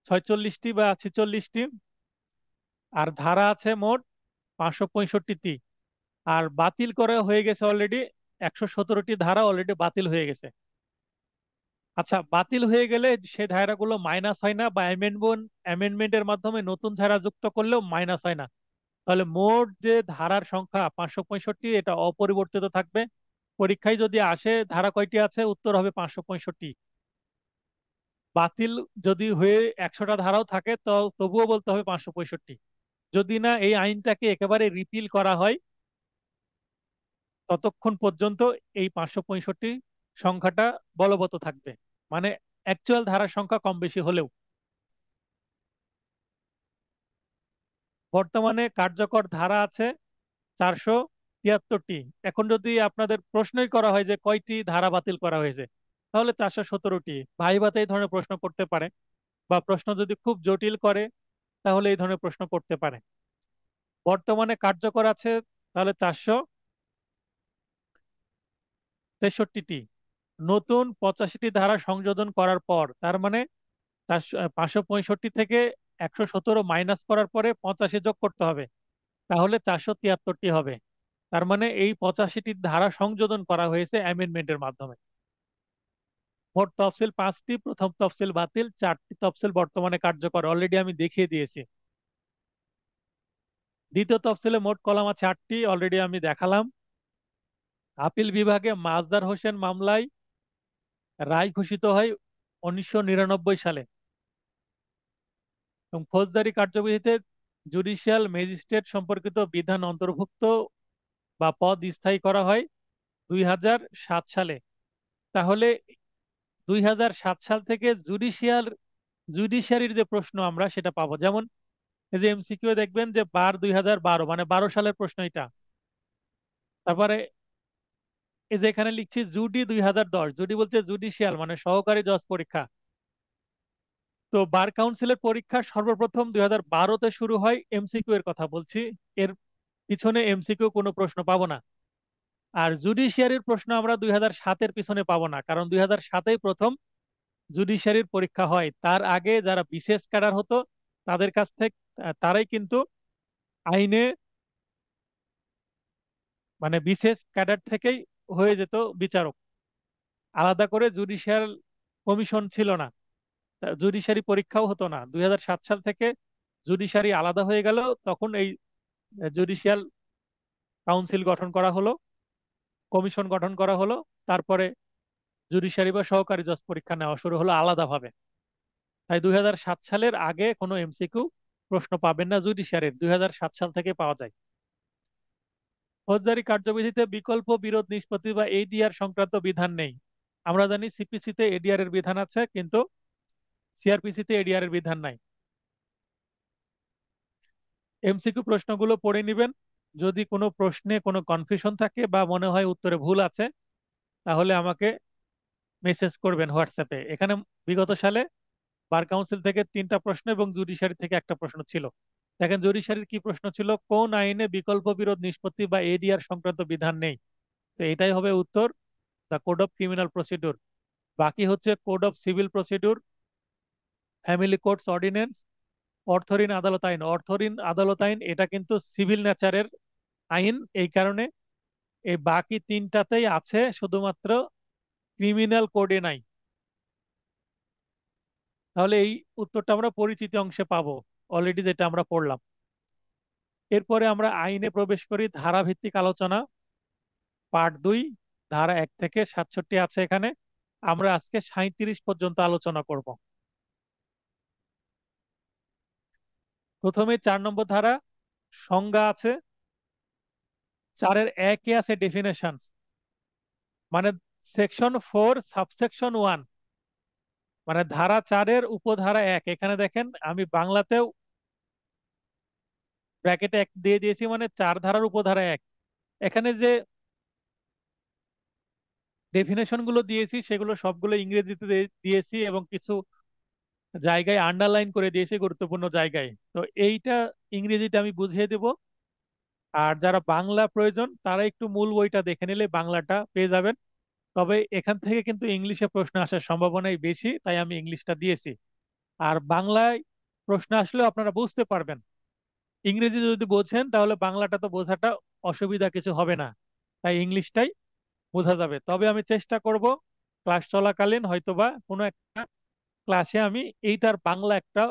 46টি বা 46টি, আর ধারা আছে মোট 565টি। আর বাতিল করা হয়ে গেছে অলরেডি 117টি ধারা অলরেডি বাতিল হয়ে গেছে। আচ্ছা, বাতিল হয়ে গেলে সেই ধারাগুলো মাইনাস হয় না, বা অ্যামেন্ডমেন্টের মাধ্যমে নতুন ধারা যুক্ত করলেও মাইনাস হয় না। তাহলে মোট যে ধারার সংখ্যা 565, এটা অপরিবর্তিত থাকবে। পরীক্ষায় যদি আসে ধারা কয়টি আছে, উত্তর হবে 565। বাতিল যদি হয়ে 100টা ধারাও থাকে তো তবুও বলতে হবে 565। যদি না এই আইনটাকে একেবারে রিপিল করা হয়, ততক্ষণ পর্যন্ত এই 565 সংখ্যাটা বলবৎ থাকবে, মানে অ্যাকচুয়াল ধারার সংখ্যা কম বেশি হলেও। বর্তমানে কার্যকর ধারা আছে 473টি। এখন যদি আপনাদের প্রশ্নই করা হয় যে কয়টি ধারা বাতিল করা হয়েছে, তাহলে 417টি। ভাইভাতে এই ধরনের প্রশ্ন করতে পারে, বা প্রশ্ন যদি খুব জটিল করে তাহলে এই ধরনের প্রশ্ন করতে পারে। বর্তমানে কার্যকর আছে তাহলে 463টি। নতুন 85টি ধারা সংযোজন করার পর, তার মানে 565 থেকে 117 মাইনাস করার পরে 85 যোগ করতে হবে, তাহলে 473টি হবে। তার মানে এই 85টি ধারা সংযোজন করা হয়েছে অ্যামেন্ডমেন্টের মাধ্যমে। মোট তফসিল 5টি, প্রথম তফসিল বাতিল, 4টি তফসিল বর্তমানে কার্যকর, অলরেডি আমি দেখিয়ে দিয়েছি। দ্বিতীয় তফসিলে মোট কলাম আছে 8টি, অলরেডি আমি দেখালাম। আপিল বিভাগে মাজদার হোসেন মামলায় রায় ঘোষিত হয় 1999 সালে, এবং ফৌজদারি কার্যবিধিতে জুডিশিয়াল ম্যাজিস্ট্রেট সম্পর্কিত বিধান অন্তর্ভুক্ত বা পদ স্থায়ী করা হয় 2007 সালে। তাহলে 2007 সাল থেকে জুডিশিয়ারির যে প্রশ্ন আমরা সেটা পাবো। যেমন এই যে এমসিকিউ দেখবেন যে 12 2012, মানে 12 সালের প্রশ্ন এটা। তারপরে এই যে এখানে লিখছি জুডি 2010, জুডি বলছে জুডিশিয়াল মানে সহকারী জজ পরীক্ষা। তো বার কাউন্সিলের পরীক্ষা সর্বপ্রথম 2012-তে শুরু হয়, এমসিকিউ এর কথা বলছি। এর পিছনে এমসিকিউ কোনো প্রশ্ন পাবো না। আর জুডিশিয়ারির প্রশ্ন আমরা 2007-এর পিছনে পাবো না, কারণ 2007-এই প্রথম জুডিশিয়ারির পরীক্ষা হয়। তার আগে যারা বিশেষ ক্যাডার হতো তাদের কাছ থেকে তারাই কিন্তু আইনে, মানে বিশেষ ক্যাডার থেকেই হয়ে যেত বিচারক। আলাদা করে জুডিশিয়াল কমিশন ছিল না, জুডিশিয়ারি পরীক্ষাও হতো না। 2007 সাল থেকে জুডিশিয়ারি আলাদা হয়ে গেল, তখন এই জুডিশিয়াল কাউন্সিল গঠন করা হলো, কমিশন গঠন করা হলো। তারপরে জুডিশিয়ারি বা সহকারী জজ পরীক্ষা নেওয়া শুরু হলো আলাদাভাবে। তাই 2007 সালের আগে কোনো এমসিকিউ প্রশ্ন পাবেন না জুডিশিয়ারির, 2007 সাল থেকে পাওয়া যায়। ফৌজদারি কার্যবিধিতে বিকল্প বিরোধ নিষ্পত্তি বা এডিআর সংক্রান্ত বিধান নেই। আমরা জানি সিপিসিতে এডিআর এর বিধান আছে, কিন্তু সিআরপিসিতে এডিআর এর বিধান নাই। এমসিকিউ প্রশ্নগুলো পড়ে নেবেন। যদি কোনো প্রশ্নে কোনো কনফিউশন থাকে বা মনে হয় উত্তরে ভুল আছে, তাহলে আমাকে মেসেজ করবেন হোয়াটসঅ্যাপে। এখানে বিগত সালে বার কাউন্সিল থেকে 3টা প্রশ্ন এবং জুডিশিয়ারি থেকে একটা প্রশ্ন ছিল। দেখেন জুডিশিয়ারির কি প্রশ্ন ছিল, কোন আইনে বিকল্প বিরোধ নিষ্পত্তি বা এডিআর সংক্রান্ত বিধান নেই। তো এটাই হবে উত্তর, the code of criminal procedure. বাকি হচ্ছে code of civil procedure, family courts ordinance, অর্থঋণ আদালত আইন। অর্থঋণ আদালত আইন এটা কিন্তু সিভিল নেচারের আইন, এই কারণে এই বাকি 3টাতেই আছে, শুধুমাত্র ক্রিমিনাল কোডে নাই। তাহলে এই উত্তরটা আমরা পরিচিতি অংশে পাবো, অলরেডি যেটা আমরা পড়লাম। এরপরে আমরা আইনে প্রবেশ করি, ধারাভিত্তিক আলোচনা পার্ট 2। ধারা 1 থেকে 67 আছে এখানে। আমরা আজকে 37 পর্যন্ত আলোচনা করব। প্রথমে 4 নম্বর ধারা, সংজ্ঞা আছে। 4-এর 1-এ আছে ডেফিনেশন, মানে সেকশন 4 সাবসেকশন 1, মানে ধারা 4-এর উপধারা 1। এখানে দেখেন আমি বাংলাতেও ব্র্যাকেটে 1 দিয়ে দিয়েছি, মানে 4 ধারার উপধারা 1। এখানে যে ডেফিনেশন গুলো দিয়েছি সেগুলো সবগুলো ইংরেজিতে দিয়েছি, এবং কিছু জায়গায় আন্ডারলাইন করে দিয়েছি গুরুত্বপূর্ণ জায়গায়। তো এইটা ইংরেজিতে আমি বুঝিয়ে দেব। আর যারা বাংলা প্রয়োজন তারা একটু মূল বইটা দেখে নিলে বাংলাটা পেয়ে যাবেন। তবে এখান থেকে কিন্তু ইংলিশে প্রশ্ন আসার সম্ভাবনাই বেশি, তাই আমি ইংলিশটা দিয়েছি। আর বাংলায় প্রশ্ন আসলেও আপনারা বুঝতে পারবেন। ইংরেজি যদি বোঝেন তাহলে বাংলাটা তো বোঝাটা অসুবিধা কিছু হবে না, তাই ইংলিশটাই বোঝা যাবে। তবে আমি চেষ্টা করব ক্লাস চলাকালীন হয়তোবা কোনো একটা ক্লাসে আমি এইটার বাংলা একটা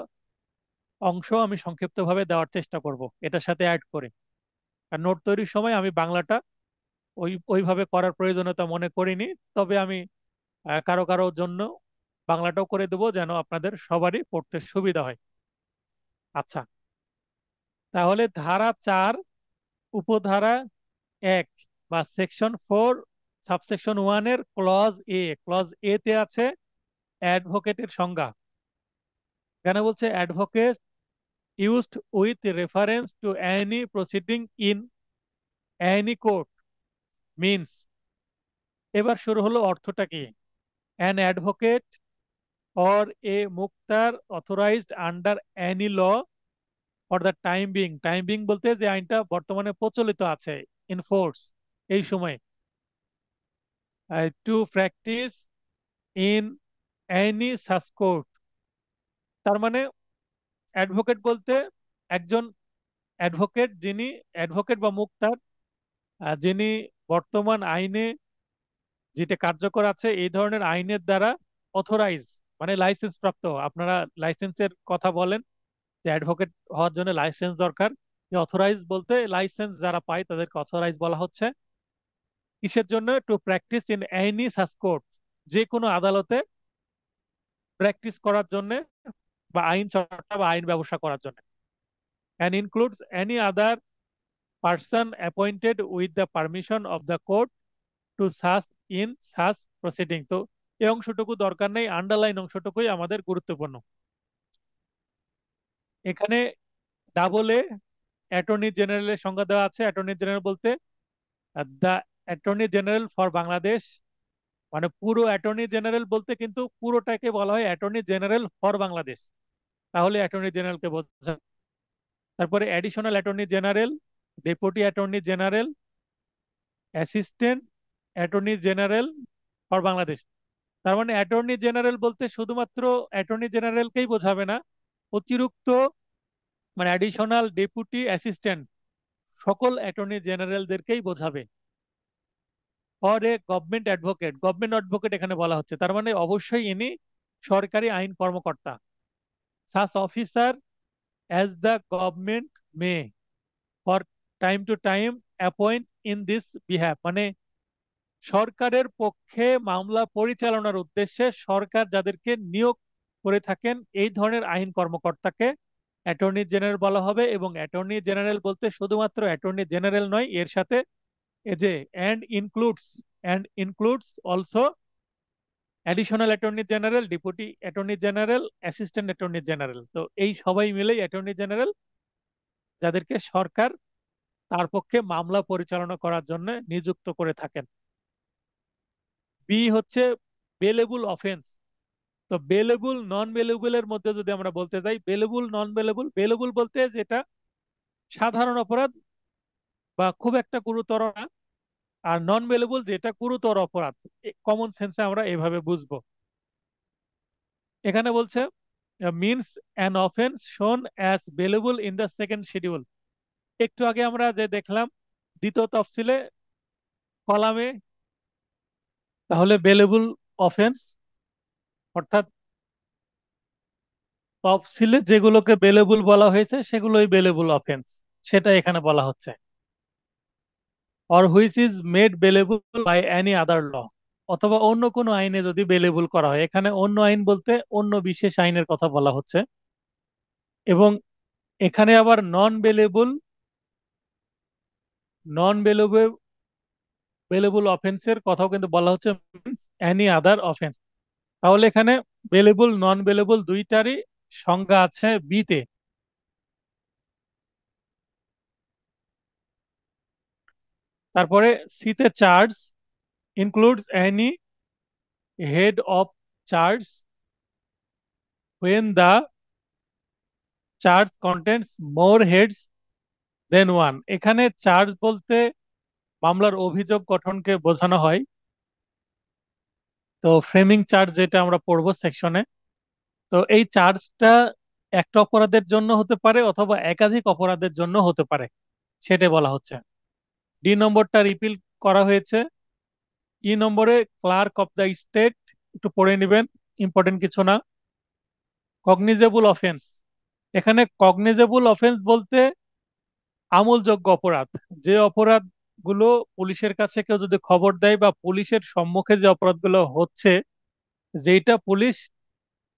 অংশ আমি সংক্ষিপ্তভাবে দেওয়ার চেষ্টা করব এটার সাথে অ্যাড করে। আর নোট তৈরির সময় আমি বাংলাটা ওইভাবে করার প্রয়োজনীয়তা মনে করিনি। তবে আমি কারো কারো জন্য বাংলাটাও করে দেবো, যেন আপনাদের সবারই পড়তে সুবিধা হয়। আচ্ছা, তাহলে ধারা 4 উপধারা 1 বা সেকশন 4 সাবসেকশন 1 এর ক্লজ এ তে আছে অ্যাডভোকেটের সংজ্ঞা। এখানে বলছে advocate used with reference to any proceeding in any court means. এবার শুরু হলো অর্থটা কি। An advocate or a Muktar authorized under any law for the time being বলতে যে আইনটা বর্তমানে প্রচলিত আছে, in force এই সময়, to practice in any such court। তার মানে অ্যাডভোকেট বলতে একজন অ্যাডভোকেট যিনি অ্যাডভোকেট বা মুক্তার, যিনি বর্তমান আইনে যেটা কার্যকর আছে এই ধরনের আইনের দ্বারা অথরাইজ, মানে লাইসেন্স প্রাপ্ত। আপনারা লাইসেন্সের কথা বলেন যে অ্যাডভোকেট হওয়ার জন্য লাইসেন্স দরকার। অথরাইজ বলতে লাইসেন্স যারা পায় তাদেরকে অথরাইজ বলা হচ্ছে। কিসের জন্য? To practise in any such court, যে কোনো আদালতে প্র্যাকটিস করার জন্য বা আইন চর্চা বা আইন ব্যবসা করার জন্য। And includes any other person appointed with the permission of the court two such in such proceeding. তো এই অংশটুকু দরকার নেই, আন্ডারলাইন অংশটুকুই আমাদের গুরুত্বপূর্ণ। এখানে ডাবল এ অ্যাটর্নি জেনারেলের সংজ্ঞা দেওয়া আছে। অ্যাটর্নি জেনারেল বলতে the attorney general for Bangladesh, মানে পুরো অ্যাটর্নি জেনারেল বলতে কিন্তু পুরোটাকে বলা হয় অ্যাটর্নি জেনারেল ফর বাংলাদেশ, তাহলে অ্যাটর্নি জেনারেলকে বোঝা। তারপরে additional attorney general, deputy attorney general, assistant attorney general for Bangladesh. তার মানে অ্যাটর্নি জেনারেল বলতে শুধুমাত্র অ্যাটর্নি জেনারেলকেই বোঝাবে না, অতিরিক্ত মানে অ্যাডিশনাল, ডেপুটি, অ্যাসিস্ট্যান্ট সকল অ্যাটর্নি জেনারেলদেরকেই বোঝাবে। ফর এ গভর্নমেন্ট অ্যাডভোকেট এখানে বলা হচ্ছে, তার মানে অবশ্যই ইনি সরকারি আইন কর্মকর্তা। Such officer as the government May for time to time appoint in this বিহ্যাভ, মানে সরকারের পক্ষে মামলা পরিচালনার উদ্দেশ্যে সরকার যাদেরকে নিয়োগ করে থাকেন এই ধরনের আইন কর্মকর্তাকে অ্যাটর্নি জেনারেল বলা হবে। এবং অ্যাটর্নি জেনারেল বলতে শুধুমাত্র অ্যাটর্নি জেনারেল নয়, এর সাথে এই যে and includes also additional attorney general, deputy attorney general, assistant attorney general. তো এই সবাই মিলেই অ্যাটর্নি জেনারেল, যাদেরকে সরকার তার পক্ষে মামলা পরিচালনা করার জন্য নিযুক্ত করে থাকেন। বি হচ্ছে বেলেবল অফেন্স। তো বেলেবল নন বেলেবলের মধ্যে যদি আমরা বলতে যাই, বেলেবল নন বেলেবল, বেলেবল বলতে যেটা সাধারণ অপরাধ বা খুব একটা গুরুতর না, আর নন বেলেবল যেটা গুরুতর অপরাধ। কমন সেন্সে আমরা এভাবে বুঝবো। এখানে বলছে মিনস অ্যান অফেন্স শোন as bailable in the second schedule. একটু আগে আমরা যে দেখলাম দ্বিতীয় তফসিলে কলামে, তাহলে বেলেবল অফেন্স অর্থাৎ তফসিলে যেগুলোকে বেলেবল বলা হয়েছে সেগুলোই বেলেবল অফেন্স, সেটা এখানে বলা হচ্ছে। Or which is made bailable by any other law, অথবা অন্য কোনো আইনে যদি বেলেবল করা হয়। এখানে অন্য আইন বলতে অন্য বিশেষ আইনের কথা বলা হচ্ছে। এবং এখানে আবার নন বেলেবল বেলেবল অফেন্সের কথাও কিন্তু বলা হচ্ছে, মিন্স এনি আদার অফেন্স। তাহলে এখানে বেলেবল নন বেলেবল দুইটারই সংজ্ঞা আছে বিতে। তারপরে সিতে charge includes any head of charge when the charge contains more heads than one। এখানে চার্জ বলতে মামলার অভিযোগ গঠনকে বোঝানো হয়। তো ফ্রেমিং চার্জ যেটা আমরা পড়বো সেকশনে, তো এই চার্জটা একটা অপরাধের জন্য হতে পারে অথবা একাধিক অপরাধের জন্য হতে পারে, সেটাই বলা হচ্ছে। ডি নম্বরটা রিপিল করা হয়েছে। ই নম্বরে ক্লার্ক অফ দ্য স্টেট, একটু পড়ে নেবেন, ইম্পর্টেন্ট কিছু না। কগনিজেবল অফেন্স, এখানে কগনিজেবল অফেন্স বলতে আমলযোগ্য অপরাধ, যে অপরাধ গুলো পুলিশের কাছে কেউ যদি খবর দেয় বা পুলিশের সম্মুখে যে অপরাধগুলো হচ্ছে, যেটা পুলিশ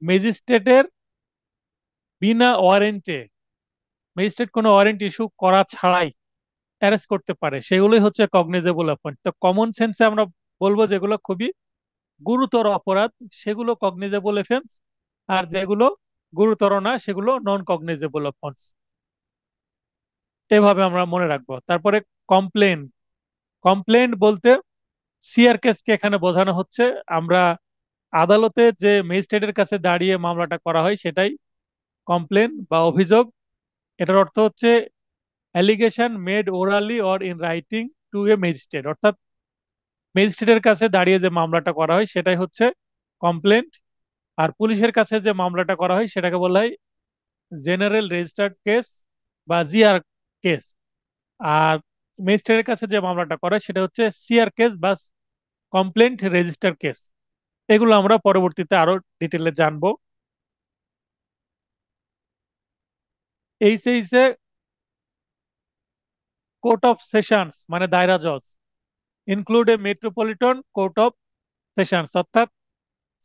ম্যাজিস্ট্রেটের বিনা ওয়ারেন্টে, ম্যাজিস্ট্রেট কোনো ওয়ারেন্ট ইস্যু করা ছাড়াই অ্যারেস্ট করতে পারে, সেগুলোই হচ্ছে কগনিজেবল অফেন্স। তো কমন সেন্সে আমরা বলবো যেগুলো খুবই গুরুতর অপরাধ সেগুলো কগনিজেবল অফেন্স, আর যেগুলো গুরুতর না সেগুলো নন কগনিজেবল অফেন্স। এভাবে আমরা মনে রাখবো। তারপরে কমপ্লেন। কমপ্লেন বলতে সিআর কেসকে এখানে বোঝানো হচ্ছে। আমরা আদালতে যে ম্যাজিস্ট্রেটের কাছে দাঁড়িয়ে মামলাটা করা হয় সেটাই কমপ্লেন বা অভিযোগ। এটার অর্থ হচ্ছে allegation made orally or in writing to A magistrate, অর্থাৎ ম্যাজিস্ট্রেটের কাছে দাঁড়িয়ে যে মামলাটা করা হয় সেটাই হচ্ছে কমপ্লেন্ট। আর পুলিশের কাছে যে মামলাটা করা হয় সেটাকে বলা হয় জেনারেল রেজিস্টার্ড কেস বা জিআর কেস। আর ম্যাজিস্ট্রেটের কাছে যে মামলাটা করা হয় সেটা হচ্ছে সিআর কেস বা কমপ্লেন্ট রেজিস্টার কেস। এগুলো আমরা পরবর্তীতে আরো ডিটেলে জানবো। এইচএইচে কোর্ট অফ সেশনস মানে দায়রা জজ include A metropolitan court of sessions, অর্থাৎ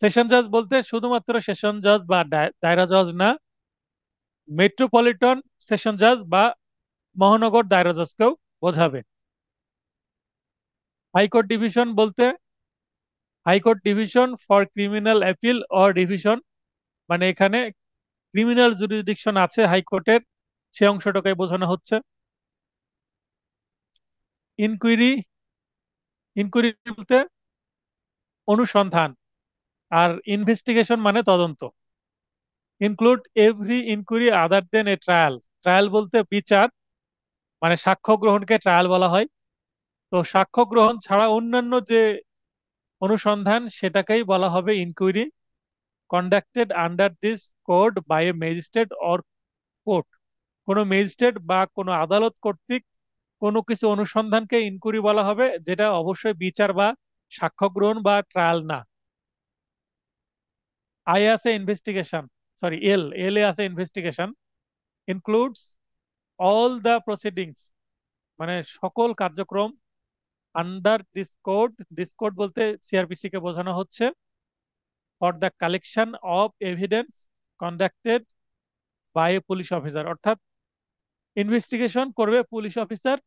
সেশন জজ বলতে শুধুমাত্র সেশন জজ বা দায়রা জজ না, মেট্রোপলিটন সেশন জজ বা মহানগর দায়রা জজকেও বোঝাবে। হাইকোর্ট ডিভিশন বলতে high court division for criminal appeal or division, মানে এখানে ক্রিমিনাল জুরিসডিকশন আছে হাইকোর্টের, সে অংশটাকে বোঝানো হচ্ছে। ইনকুইরি। ইনকুইরি বলতে অনুসন্ধান, আর ইনভেস্টিগেশন মানে তদন্ত। ইনক্লুড এভরি ইনকুইরি আদার দেন এ ট্রায়াল। ট্রায়াল বলতে বিচার, মানে সাক্ষ্য গ্রহণকে ট্রায়াল বলা হয়। তো সাক্ষ্য গ্রহণ ছাড়া অন্যান্য যে অনুসন্ধান সেটাকেই বলা হবে inquiry, conducted under this code by a magistrate or court. কোনো ম্যাজিস্ট্রেট বা কোনো আদালত কর্তৃক কোনো কিছু অনুসন্ধানকে ইনকুইরি বলা হবে, যেটা অবশ্যই বিচার বা সাক্ষ্য গ্রহণ বা ট্রায়াল না। আই আছে investigation, sorry L, L A আছে investigation, includes all the proceedings, মানে সকল কার্যক্রম under this code. This code বলতে সিআরপিসি কে বোঝানো হচ্ছে for the collection of evidence conducted by a police officer, অর্থাৎ ইনভেস্টিগেশন করবে পুলিশ অফিসার।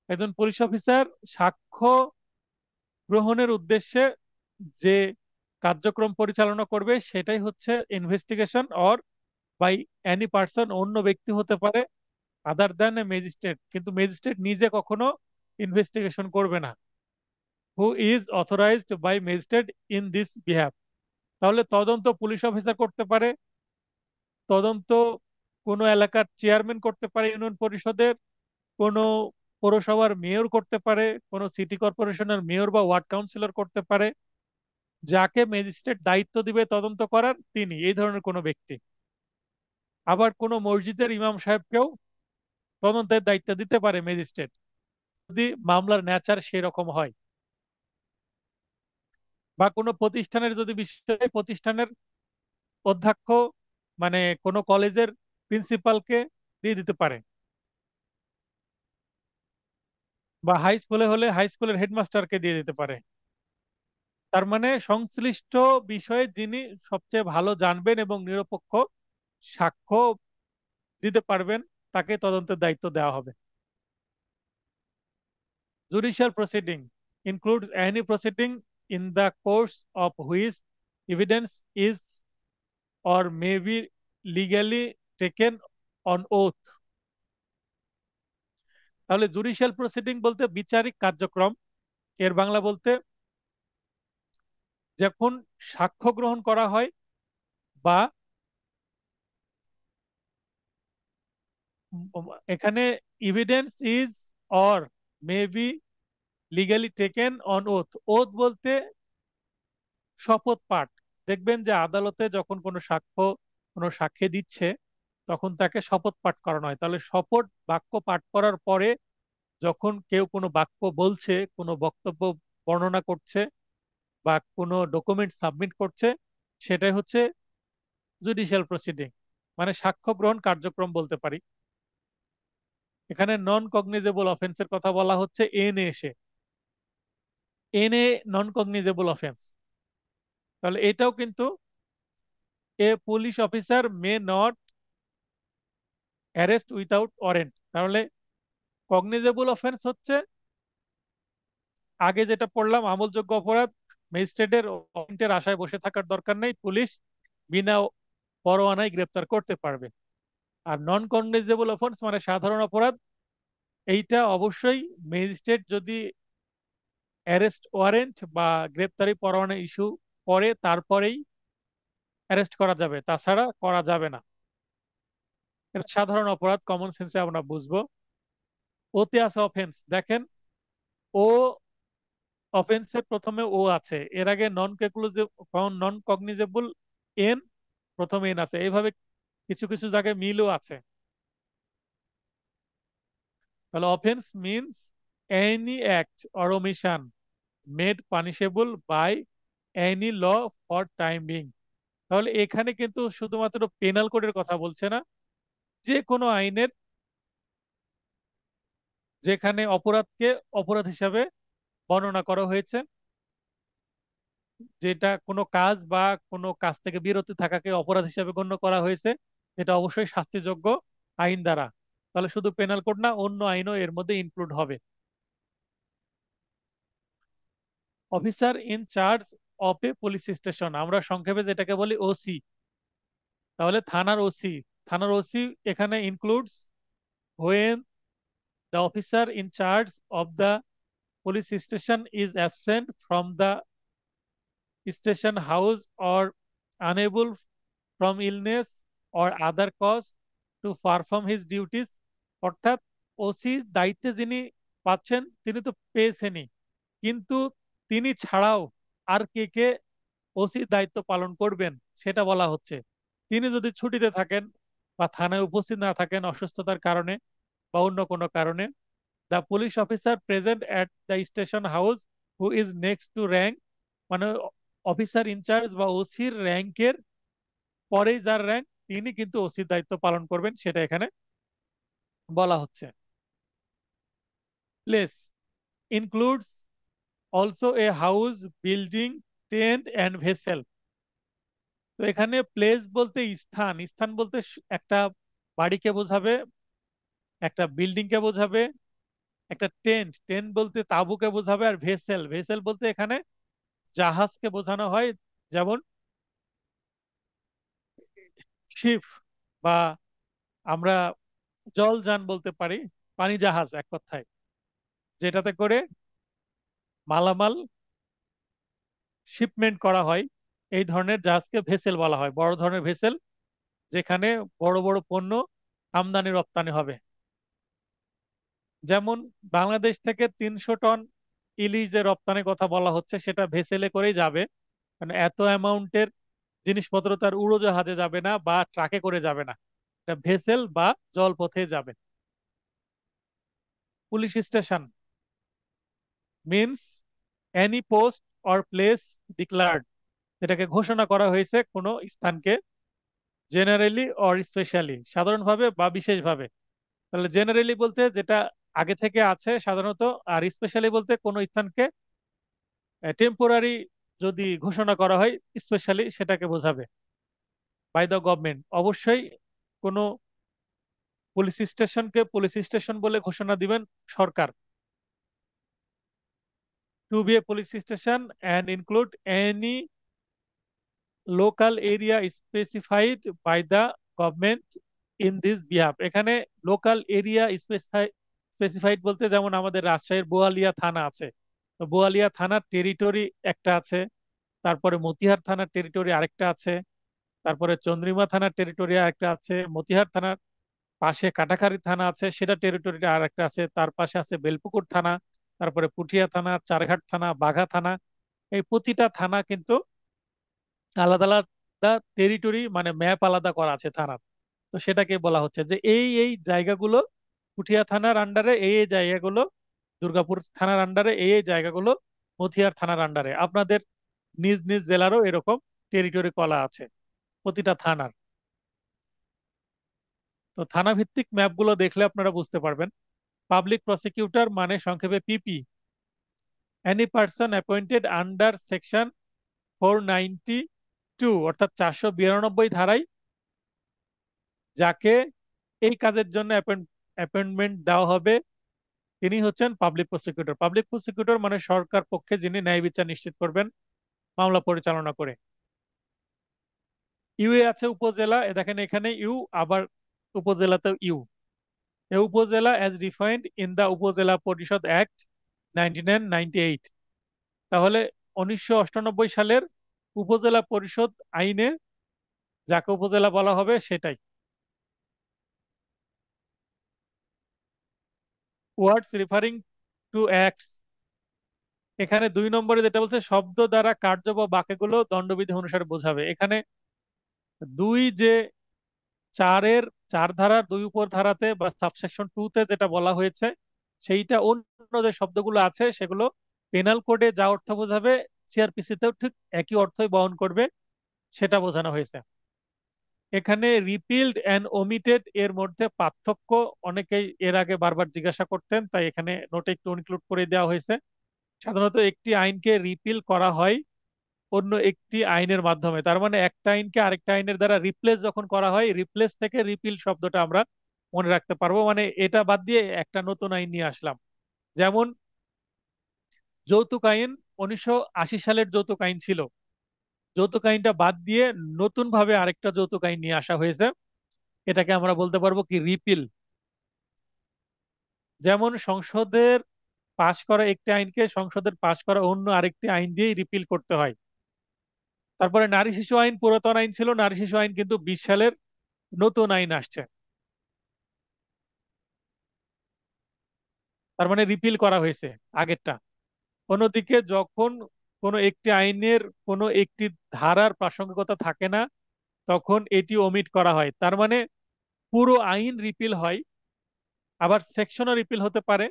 একজন পুলিশ অফিসার সাক্ষ্য গ্রহণের উদ্দেশ্যে যে কার্যক্রম পরিচালনা করবে সেটাই হচ্ছে investigation, or by any person, অন্য ব্যক্তি হতে পারে আদার দ্যান এ ম্যাজিস্ট্রেট, কিন্তু ম্যাজিস্ট্রেট নিজে কখনো ইনভেস্টিগেশন করবে না। Who is authorized by magistrate in this behalf. তাহলে তদন্ত পুলিশ অফিসার করতে পারে, তদন্ত কোনো এলাকার চেয়ারম্যান করতে পারে ইউনিয়ন পরিষদের, কোনো পৌরসভার মেয়র করতে পারে, কোনো সিটি কর্পোরেশনের মেয়র বা ওয়ার্ড কাউন্সিলর করতে পারে। যাকে ম্যাজিস্ট্রেট দায়িত্ব দিবে তদন্ত করার তিনি এই ধরনের কোনো ব্যক্তি। আবার কোনো মসজিদের ইমাম সাহেবকেও তদন্তের দায়িত্ব দিতে পারে ম্যাজিস্ট্রেট, যদি মামলার নেচার সেরকম হয়। বা কোনো প্রতিষ্ঠানের যদি বিষয়ে প্রতিষ্ঠানের অধ্যক্ষ, মানে কোনো কলেজের প্রিন্সিপালকে দিয়ে দিতে পারে। বা হাই স্কুলে হলে হাই স্কুলের হেডমাস্টারকে দিয়ে দিতে পারে। তার মানে সংশ্লিষ্ট বিষয়ে যিনি সবচেয়ে ভালো জানবেন এবং নিরপেক্ষ সাক্ষ্য দিতে পারবেন তাকে তদন্তের দায়িত্ব দেওয়া হবে। Judicial proceeding includes any proceeding in the course of which evidence is or may be legally taken on oath। তাহলে জুডিশিয়াল প্রসিডিং বলতে বিচারিক কার্যক্রম, এর বাংলা বলতে যখন সাক্ষ্য গ্রহণ করা হয় বা এখানে evidence is or may be legally taken on oath. Oath বলতে শপথ পাঠ। দেখবেন যে আদালতে যখন কোনো সাক্ষ্য কোনো সাক্ষী দিচ্ছে তখন তাকে শপথ পাঠ করানো হয়। তাহলে শপথ বাক্য পাঠ করার পরে যখন কেউ কোনো বাক্য বলছে, কোনো বক্তব্য বর্ণনা করছে বা কোনো ডকুমেন্ট সাবমিট করছে, সেটাই হচ্ছে জুডিশিয়াল প্রসিডিং, মানে সাক্ষ্য গ্রহণ কার্যক্রম বলতে পারি। এখানে নন কগনিজেবল অফেন্সের কথা বলা হচ্ছে এন এসে, এন এ নন কগনিজেবল অফেন্স। তাহলে এটাও কিন্তু a police officer may not arrest without warrant. তাহলে কগনিজেবল অফেন্স হচ্ছে আগে যেটা পড়লাম আমলযোগ্য অপরাধ, ম্যাজিস্ট্রেটের ওয়ারেন্টের আশায় বসে থাকার দরকার নেই, পুলিশ বিনা পরোয়ানায় গ্রেপ্তার করতে পারবে। আর নন কগনিজেবল অফেন্স মানে সাধারণ অপরাধ, এইটা অবশ্যই ম্যাজিস্ট্রেট যদি অ্যারেস্ট ওয়ারেন্ট বা গ্রেপ্তারি পরোয়ানা ইস্যু করে তারপরেই অ্যারেস্ট করা যাবে, তাছাড়া করা যাবে না। এটা সাধারণ অপরাধ, কমন সেন্সে আমরা বুঝবো। ওতে আছে অফেন্স, দেখেন ও অফেন্সের প্রথমে ও আছে, এর আগে নন কগনিজেবল এন, প্রথমে এন আছে, এইভাবে কিছু কিছু জায়গায় মিলও আছে। তাহলে offence means any act or omission made punishable by any law for time being. তাহলে এখানে কিন্তু শুধুমাত্র পেনাল কোডের কথা বলছে না, যে কোনো আইনের যেখানে অপরাধকে অপরাধ হিসাবে বর্ণনা করা হয়েছে, যেটা কোনো কাজ বা কোনো কাজ থেকে বিরত থাকাকে অপরাধ হিসাবে গণ্য করা হয়েছে, এটা অবশ্যই শাস্তিযোগ্য আইন দ্বারা। তাহলে শুধু পেনাল কোড না, অন্য আইনও এর মধ্যে ইনক্লুড হবে। Officer in charge of A police station, আমরা সংক্ষেপে যেটাকে বলি ওসি। তাহলে থানার ওসি, থানার ওসি এখানে includes when the officer in charge of the police station is absent from the station house or unable from illness or other cause to perform his duties। অর্থাৎ ওসি দায়িত্বে যিনি পাচ্ছেন তিনি তো পেয়েছেনই, কিন্তু তিনি ছাড়াও আর কে কে ওসি দায়িত্ব পালন করবেন সেটা বলা হচ্ছে। তিনি যদি ছুটিতে থাকেন বা থানায় উপস্থিত না থাকেন অসুস্থতার কারণে বা অন্য কোনো কারণে, the police officer present at the station house who is next to rank, মানে অফিসার ইনচার্জ বা ওসির র্যাঙ্কের পরেই যার র্যাঙ্ক তিনি কিন্তু ওসির দায়িত্ব পালন করবেন, সেটা এখানে বলা হচ্ছে। Place includes also a house, building, tent and vessel. তো এখানে প্লেস বলতে স্থান, স্থান বলতে একটা বাড়িকে বোঝাবে, একটা বিল্ডিং কে বোঝাবে, একটা টেন্ট, টেন্ট বলতে তাঁবুকে বোঝাবে, আর ভেসেল, ভেসেল বলতে এখানে জাহাজকে বোঝানো হয়, যেমন শিপ বা আমরা জলযান বলতে পারি, পানি জাহাজ এক কথায়, যেটাতে করে মালামাল শিপমেন্ট করা হয়। এই ধরনের জাহাজকে ভেসেল বলা হয়, বড় ধরনের ভেসেল, যেখানে বড় বড় পণ্য আমদানি রপ্তানি হবে। যেমন বাংলাদেশ থেকে 300 টন ইলিশ যে রপ্তানির কথা বলা হচ্ছে সেটা ভেসেলে করেই যাবে, মানে এত অ্যামাউন্টের জিনিসপত্র তার উড়োজাহাজে যাবে না বা ট্রাকে করে যাবে না, এটা ভেসেল বা জলপথে যাবে। Police station means any post or place declared, এটাকে ঘোষণা করা হয়েছে কোনো স্থানকে, জেনারেলি অর স্পেশালি, সাধারণভাবে বা বিশেষভাবে। তাহলে জেনারেলি বলতে যেটা আগে থেকে আছে সাধারণত, আর স্পেশালি বলতে কোনো স্থানকে টেম্পোরারি যদি ঘোষণা করা হয় স্পেশালি সেটাকে বোঝাবে, বাই দ্য গভর্নমেন্ট। অবশ্যই কোনো পুলিশ স্টেশনকে পুলিশ স্টেশন বলে ঘোষণা দিবেন সরকার। To be a police station and include any local area specified by the government in this behalf. এখানে লোকাল এরিয়া স্পেসিফাইড বলতে যেমন আমাদের রাজশাহীর বোয়ালিয়া থানা আছে, তো বোয়ালিয়া থানার টেরিটরি একটা আছে, তারপরে মতিহার থানার টেরিটরি আরেকটা আছে, তারপরে চন্দ্রিমা থানার টেরিটরি আরেকটা আছে, মতিহার থানার পাশে কাটাখালী থানা আছে, সেটা টেরিটরিটা আরেকটা আছে, তার পাশে আছে বেলপুকুর থানা, তারপরে পুঠিয়া থানা, চারঘাট থানা, বাঘা থানা। এই প্রতিটা থানা কিন্তু আলাদা আলাদা টেরিটরি, মানে ম্যাপ আলাদা করা আছে থানার। তো সেটাকে বলা হচ্ছে যে এই এই জায়গাগুলো পুঠিয়া থানার আন্ডারে, এই এই জায়গাগুলো দুর্গাপুর থানার আন্ডারে, এই এই জায়গাগুলো মতিহার থানার আন্ডারে। আপনাদের নিজ নিজ জেলারও এরকম টেরিটরি কলা আছে প্রতিটা থানার। তো থানা ভিত্তিক ম্যাপগুলো দেখলে আপনারা বুঝতে পারবেন। পাবলিক প্রসিকিউটর মানে সংক্ষেপে PP, any person appointed under section 492, অর্থাৎ 492 ধারায় যাকে এই কাজের জন্য অ্যাপয়েন্টমেন্ট দেওয়া হবে তিনি হচ্ছেন পাবলিক প্রসিকিউটর। পাবলিক প্রসিকিউটর মানে সরকার পক্ষে যিনি ন্যায় বিচার নিশ্চিত করবেন মামলা পরিচালনা করে। ইউ এ আছে উপজেলা, দেখেন এখানে ইউ, আবার উপজেলাতেও ইউ। এ উপজেলা অ্যাজ ডিফাইন্ড ইন দা উপজেলা পরিষদ অ্যাক্ট 1998। তাহলে 1998 সালের উপজেলা পরিষদ আইনে যাকে উপজেলা বলা হবে সেটাই। ওয়ার্ডস রিফারিং টু অ্যাক্টস, এখানে 2 নম্বরে যেটা বলছে শব্দ দ্বারা কার্য বা বাক্যগুলো দণ্ডবিধি অনুসারে বোঝাবে। এখানে দুই যে চারের, 4 ধারার 2 উপর ধারাতে বা সাবসেকশন 2 তে যেটা বলা হয়েছে, সেইটা অন্য যে শব্দগুলো আছে সেগুলো পেনাল কোডে যা অর্থ বোঝাবে সিআরপিসি তেও ঠিক একই অর্থই বহন করবে, সেটা বোঝানো হয়েছে। এখানে রিপিলড অ্যান্ড ওমিটেড এর মধ্যে পার্থক্য অনেকেই এর আগে বারবার জিজ্ঞাসা করতেন, তাই এখানে নোটে একটু ইনক্লুড করে দেওয়া হয়েছে। সাধারণত একটি আইনকে রিপিল করা হয় অন্য একটি আইনের মাধ্যমে, তার মানে একটা আইনকে আরেকটা আইনের দ্বারা রিপ্লেস যখন করা হয়, রিপ্লেস থেকে রিপিল শব্দটা আমরা মনে রাখতে পারবো, মানে এটা বাদ দিয়ে একটা নতুন আইন নিয়ে আসলাম। যেমন যৌতুক আইন, 1980 সালের যৌতুক আইন ছিল, যৌতুক আইনটা বাদ দিয়ে নতুন ভাবে আরেকটা যৌতুক আইন নিয়ে আসা হয়েছে, এটাকে আমরা বলতে পারবো কি রিপিল। যেমন সংসদের পাশ করা একটি আইনকে সংসদের পাশ করা অন্য আরেকটি আইন দিয়েই রিপিল করতে হয়। তারপরে নারী শিশু আইন পুরাতন আইন ছিল, নারী শিশু আইন কিন্তু 20 সালের নতুন আইন আসছে, তার মানে রিপিল করা হয়েছে আগেরটা। অন্যদিকে যখন কোনো একটি আইনের কোনো একটি ধারার প্রাসঙ্গিকতা থাকে না, তখন এটি ওমিট করা হয়, তার মানে পুরো আইন রিপিল হয়। আবার সেকশনও রিপিল হতে পারে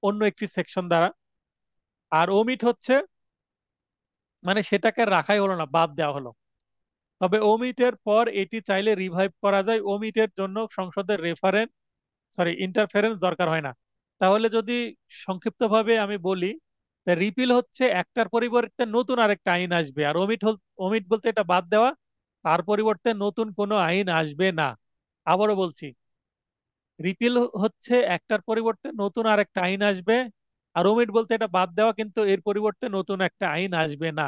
অন্য একটি সেকশন দ্বারা। আর ওমিট হচ্ছে মানে সেটাকে রাখাই হলো না, বাদ দেওয়া হলো। তবে ওমিটের পর এটি চাইলে রিভাইভ করা যায়, ওমিটের জন্য সংসদের রেফারেন্স, সরি ইন্টারফারেন্স দরকার হয় না। তাহলে যদি সংক্ষিপ্তভাবে আমি বলি, রিপিল হচ্ছে একটার পরিবর্তে নতুন আরেকটা আইন আসবে, আর ওমিট বলতে এটা বাদ দেওয়া, তার পরিবর্তে নতুন কোনো আইন আসবে না। আবারও বলছি, রিপিল হচ্ছে একটার পরিবর্তে নতুন আরেকটা আইন আসবে, আর ওমিট বলতে এটা বাদ দেওয়া, কিন্তু এর পরিবর্তে নতুন একটা আইন আসবে না।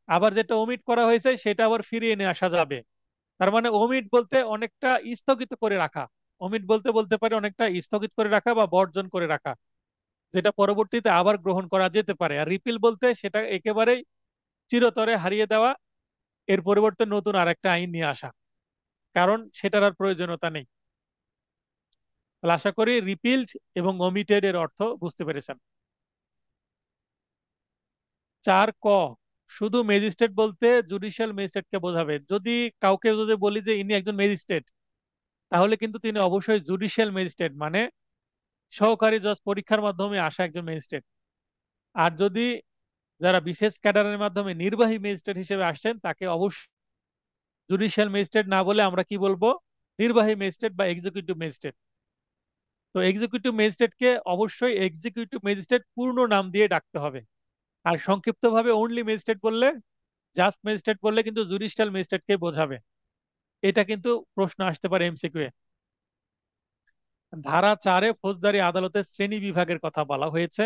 আবার যেটা ওমিট করা হয়েছে সেটা আবার ফিরিয়ে নিয়ে আসা যাবে। তার মানে ওমিট বলতে অনেকটা স্থগিত করে রাখা, ওমিট বলতে বলতে পারে অনেকটা স্থগিত করে রাখা বা বর্জন করে রাখা, যেটা পরবর্তীতে আবার গ্রহণ করা যেতে পারে। আর রিপিল বলতে সেটা একেবারেই চিরতরে হারিয়ে দেওয়া, এর পরিবর্তে নতুন আরেকটা আইন নিয়ে আসা, কারণ সেটার আর প্রয়োজনীয়তা নেই। তাহলে আশা করি রিপিলড এবং ওমিটেড এর অর্থ বুঝতে পেরেছেন। 4 ক, শুধু ম্যাজিস্ট্রেট বলতে জুডিশিয়াল ম্যাজিস্ট্রেটকে বোঝাবে। যদি কাউকে যদি বলি যে ইনি একজন ম্যাজিস্ট্রেট, তাহলে কিন্তু তিনি অবশ্যই জুডিশিয়াল ম্যাজিস্ট্রেট, মানে সহকারী জজ পরীক্ষার মাধ্যমে আসা একজন ম্যাজিস্ট্রেট। আর যদি যারা বিশেষ ক্যাডারের মাধ্যমে নির্বাহী ম্যাজিস্ট্রেট হিসেবে আসছেন, তাকে অবশ্যই জুডিশিয়াল ম্যাজিস্ট্রেট না বলে আমরা কি বলবো, নির্বাহী ম্যাজিস্ট্রেট বা এক্সিকিউটিভ ম্যাজিস্ট্রেট। তো এক্সিকিউটিভ ম্যাজিস্ট্রেটকে অবশ্যই এক্সিকিউটিভ ম্যাজিস্ট্রেট পূর্ণ নাম দিয়ে ডাকতে হবে। আর সংক্ষিপ্তভাবে অনলি ম্যাজিস্ট্রেট বললে, জাস্ট ম্যাজিস্ট্রেট বললে কিন্তু জুডিশিয়াল ম্যাজিস্ট্রেটকে বোঝাবে। এটা কিন্তু প্রশ্ন আসতে পারে এমসিকিউ এ। ধারা 4-এ ফৌজদারি আদালতের শ্রেণী বিভাগের কথা বলা হয়েছে।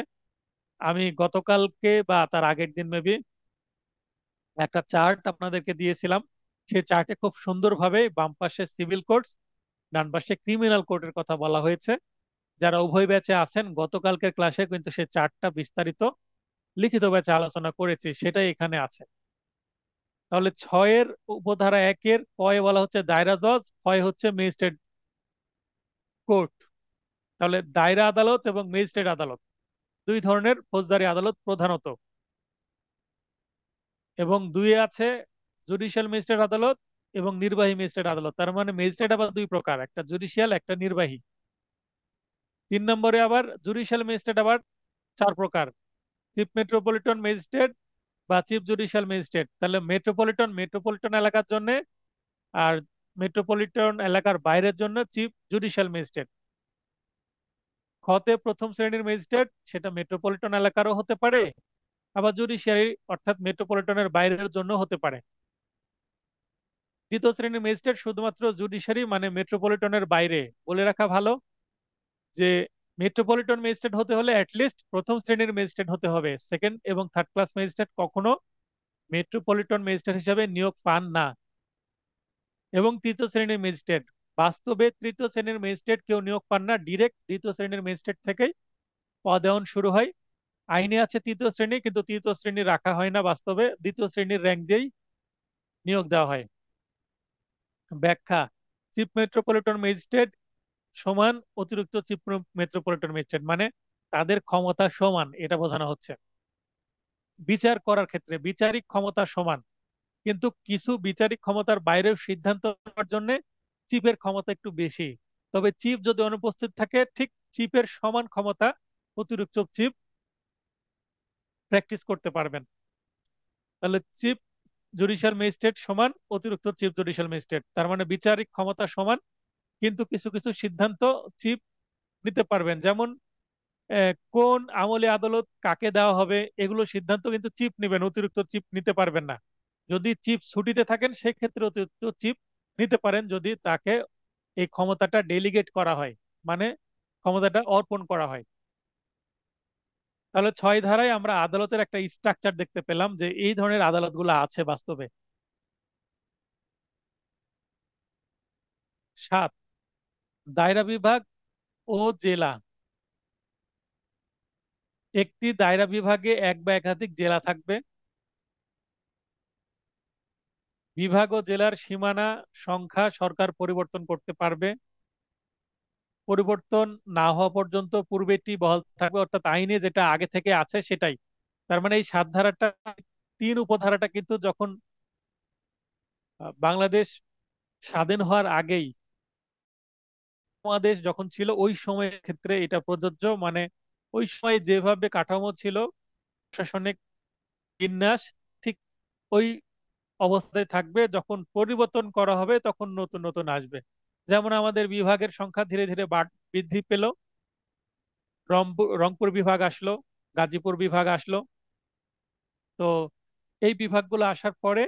আমি গতকালকে বা তার আগের দিন মেবি একটা চার্ট আপনাদেরকে দিয়েছিলাম। সেই চার্টে খুব সুন্দরভাবে বাম পাশে সিভিল কোর্টস, ডান পাশে ক্রিমিনাল কোর্টের কথা বলা হয়েছে। যারা উভয় ব্যাচে আছেন, গতকালকের ক্লাসে কিন্তু সেই চার্টটা বিস্তারিত লিখিত ব্যাচে আলোচনা করেছি, সেটাই এখানে আছে। তাহলে 6-এর উপধারা 1-এর কয়ে বলা হচ্ছে দায়রা জজ, ক্ষয় হচ্ছে ম্যাজিস্ট্রেট কোর্ট। তাহলে দায়রা আদালত এবং ম্যাজিস্ট্রেট আদালত, দুই ধরনের ফৌজদারি আদালত প্রধানত। এবং 2-এ আছে জুডিশিয়াল ম্যাজিস্ট্রেট আদালত এবং নির্বাহী ম্যাজিস্ট্রেট আদালত, তার মানে ম্যাজিস্ট্রেট আবার 2 প্রকার, একটা জুডিশিয়াল একটা নির্বাহী। 3 নম্বরে আবার জুডিশিয়াল ম্যাজিস্ট্রেট আবার 4 প্রকার, চিফ মেট্রোপলিটন ম্যাজিস্ট্রেট বা চিফ জুডিশিয়াল ম্যাজিস্ট্রেট। তাহলে মেট্রোপলিটন মেট্রোপলিটন এলাকার জন্য, আর মেট্রোপলিটন এলাকার বাইরের জন্য চিফ জুডিশিয়াল ম্যাজিস্ট্রেট। খতে প্রথম শ্রেণীর ম্যাজিস্ট্রেট, সেটা মেট্রোপলিটন এলাকারও হতে পারে, আবার জুডিশিয়ারি অর্থাৎ মেট্রোপলিটনের বাইরের জন্য হতে পারে। দ্বিতীয় শ্রেণীর ম্যাজিস্ট্রেট শুধুমাত্র জুডিশিয়ারি মানে মেট্রোপলিটনের বাইরে। বলে রাখা ভালো যে মেট্রোপলিটন ম্যাজিস্ট্রেট হতে হলে অ্যাটলিস্ট প্রথম শ্রেণীর ম্যাজিস্ট্রেট হতে হবে। সেকেন্ড এবং থার্ড ক্লাস ম্যাজিস্ট্রেট কখনো মেট্রোপলিটন ম্যাজিস্ট্রেট হিসাবে নিয়োগ পান না। এবং তৃতীয় শ্রেণীর ম্যাজিস্ট্রেট, বাস্তবে তৃতীয় শ্রেণীর ম্যাজিস্ট্রেট কেউ নিয়োগ পান না, ডিরেক্ট দ্বিতীয় শ্রেণীর ম্যাজিস্ট্রেট থেকেই পদায়ন শুরু হয়। আইনে আছে তৃতীয় শ্রেণী, কিন্তু তৃতীয় শ্রেণী রাখা হয় না, বাস্তবে দ্বিতীয় শ্রেণীর র্যাঙ্ক দিয়েই নিয়োগ দেওয়া হয়। ব্যাখ্যা: চিফ মেট্রোপলিটন ম্যাজিস্ট্রেট সমান অতিরিক্ত চিফ মেট্রোপলিটন ম্যাজিস্ট্রেট, মানে তাদের ক্ষমতা সমান, এটা বোঝানো হচ্ছে। বিচার করার ক্ষেত্রে বিচারিক ক্ষমতা সমান, কিন্তু কিছু বিচারিক ক্ষমতার বাইরেও সিদ্ধান্ত নেওয়ার জন্য চিফের ক্ষমতা একটু বেশি। তবে চিফ যদি অনুপস্থিত থাকে, ঠিক চিফের সমান ক্ষমতা অতিরিক্ত চিফ প্র্যাকটিস করতে পারবেন। তাহলে চিফ জুডিশিয়াল ম্যাজিস্ট্রেট সমান অতিরিক্ত চিফ জুডিশিয়াল ম্যাজিস্ট্রেট, তার মানে বিচারিক ক্ষমতা সমান, কিন্তু কিছু কিছু সিদ্ধান্ত চিফ নিতে পারবেন। যেমন কোন আমলে আদালত কাকে দেওয়া হবে, এগুলো সিদ্ধান্ত কিন্তু চিফ নেবেন, অতিরিক্ত চিফ নিতে পারবেন না। যদি চিফ ছুটিতে থাকেন সেক্ষেত্রে অতিরিক্ত চিফ নিতে পারেন, যদি তাকে এই ক্ষমতাটা ডেলিগেট করা হয়, মানে ক্ষমতাটা অর্পণ করা হয়। তাহলে 6 ধারায় আমরা আদালতের একটা স্ট্রাকচার দেখতে পেলাম যে এই ধরনের আদালতগুলো আছে বাস্তবে। 7, দায়রা বিভাগ ও জেলা। একটি দায়রা বিভাগে এক বা একাধিক জেলা থাকবে। বিভাগ ও জেলার সীমানা সংখ্যা সরকার পরিবর্তন করতে পারবে। পরিবর্তন না হওয়া পর্যন্ত পূর্বেরটি বহাল থাকবে, অর্থাৎ আইনে যেটা আগে থেকে আছে সেটাই। তার মানে এই 7 ধারাটা, 3 উপধারাটা কিন্তু যখন বাংলাদেশ স্বাধীন হওয়ার আগেই, বাংলাদেশ যখন ছিল ওই সময়ের ক্ষেত্রে এটা প্রযোজ্য। মানে ওই সময় যেভাবে কাঠামো ছিল, প্রশাসনিক বিন্যাস, ঠিক ওই অবস্থায় থাকবে। যখন পরিবর্তন করা হবে তখন নতুন নতুন আসবে। যেমন আমাদের বিভাগের সংখ্যা ধীরে ধীরে বৃদ্ধি পেল, রংপুর বিভাগ আসলো, গাজীপুর বিভাগ আসলো। তো এই বিভাগগুলো আসার পরে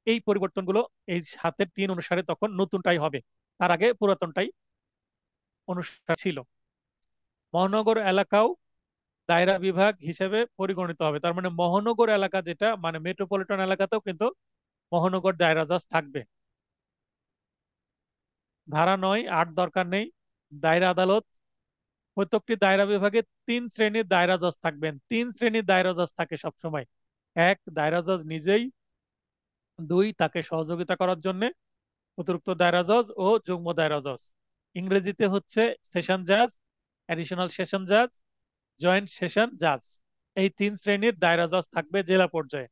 এই পরিবর্তনগুলো এই 7-এর 3 অনুসারে তখন নতুনটাই হবে, তার আগে পুরাতনটাই অনুসার ছিল। মহানগর এলাকাও দায়রা বিভাগ হিসেবে পরিগণিত হবে। তার মানে মহানগর এলাকা যেটা, মানে মেট্রোপলিটন এলাকাতেও কিন্তু মহানগর দায়রা জজ থাকবে। ধারা 9, 8 দরকার নেই। দায়রা আদালত, প্রত্যেকটি দায়রা বিভাগে 3 শ্রেণীর দায়রা জজ থাকবেন। 3 শ্রেণীর দায়রা জজ থাকে সবসময়। 1, দায়রা জজ নিজেই। 2, তাকে সহযোগিতা করার জন্য অতিরিক্ত দায়রা জজ ও যুগ্ম দায়রা জজ। ইংরেজিতে হচ্ছে সেশন জাজ, অ্যাডিশনাল সেশন জাজ, জয়েন্ট সেশন জাজ। এই 3 শ্রেণীর দায়রা জজ থাকবে জেলা পর্যায়ে।